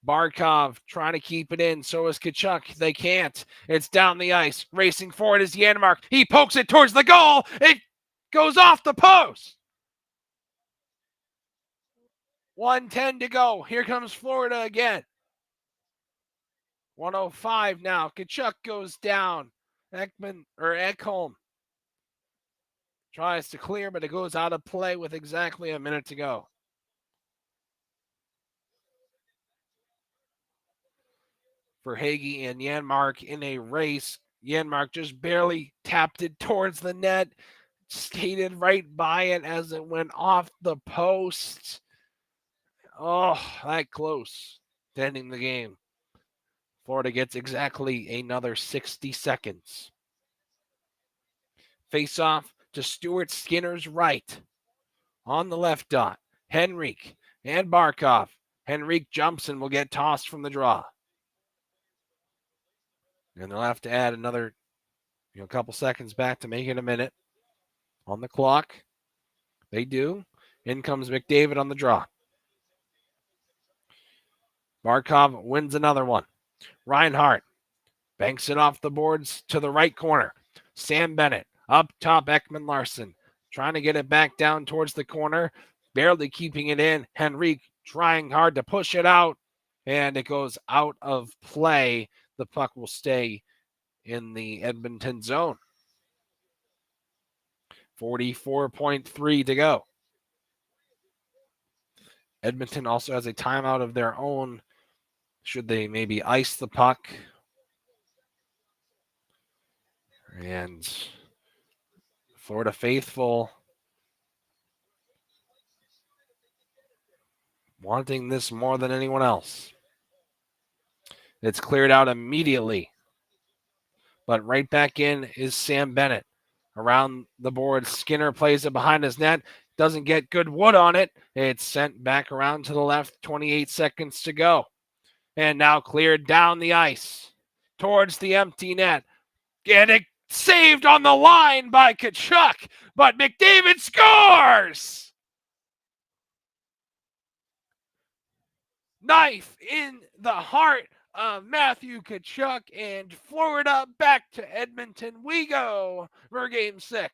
Barkov trying to keep it in. So is Tkachuk. They can't. It's down the ice. Racing forward is Janmark. He pokes it towards the goal. It goes off the post. 1:10 to go. Here comes Florida again. 1:05 now. Tkachuk goes down. Ekholm tries to clear, but it goes out of play with exactly a minute to go. Verhaeghe and Janmark in a race. Janmark just barely tapped it towards the net. Skated right by it as it went off the post. Oh, that close to ending the game. Florida gets exactly another 60 seconds. Face off to Stuart Skinner's right. On the left dot, Henrique and Barkov. Henrique jumps and will get tossed from the draw. And they'll have to add another couple seconds back to make it a minute. On the clock, they do. In comes McDavid on the draw. Barkov wins another one. Reinhart banks it off the boards to the right corner. Sam Bennett up top, Ekman Larson trying to get it back down towards the corner, barely keeping it in. Henrique trying hard to push it out, and it goes out of play. The puck will stay in the Edmonton zone. 44.3 to go. Edmonton also has a timeout of their own. Should they maybe ice the puck? And Florida faithful wanting this more than anyone else. It's cleared out immediately. But right back in is Sam Bennett. Around the board, Skinner plays it behind his net. Doesn't get good wood on it. It's sent back around to the left. 28 seconds to go. And now cleared down the ice towards the empty net. And it saved on the line by Tkachuk. But McDavid scores! Knife in the heart of Matthew Tkachuk, and Florida back to Edmonton we go for Game 6.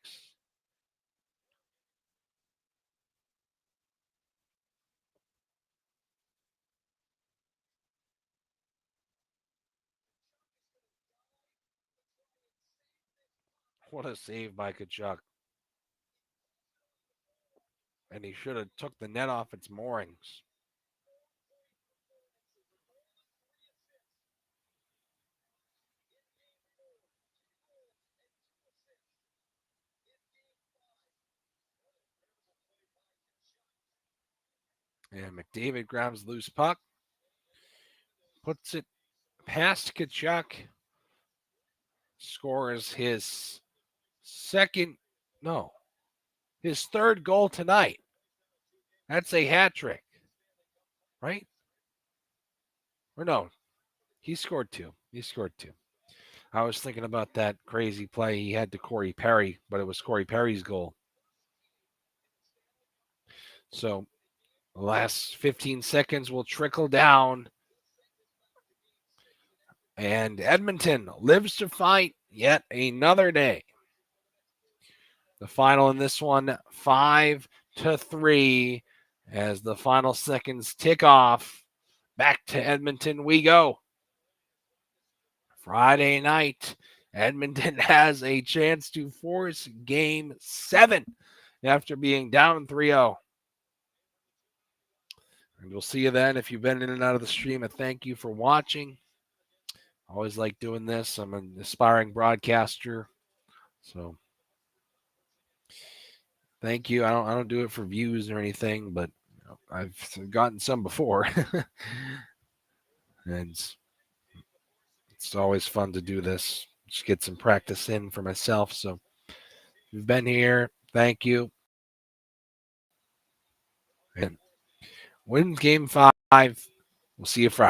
What a save by Tkachuk. And he should have took the net off its moorings. And McDavid grabs the loose puck, puts it past Tkachuk, scores his his third goal tonight. That's a hat trick, right? Or no, he scored two. I was thinking about that crazy play he had to Corey Perry, but it was Corey Perry's goal. So the last 15 seconds will trickle down. And Edmonton lives to fight yet another day. The final in this one, 5-3, as the final seconds tick off. Back to Edmonton we go. Friday night, Edmonton has a chance to force Game 7 after being down 3-0. And we'll see you then. If you've been in and out of the stream, a thank you for watching. I always like doing this. I'm an aspiring broadcaster, so thank you. I don't do it for views or anything, but I've gotten some before. And it's always fun to do this. Just get some practice in for myself. So if you've been here, thank you. And win Game 5. We'll see you Friday.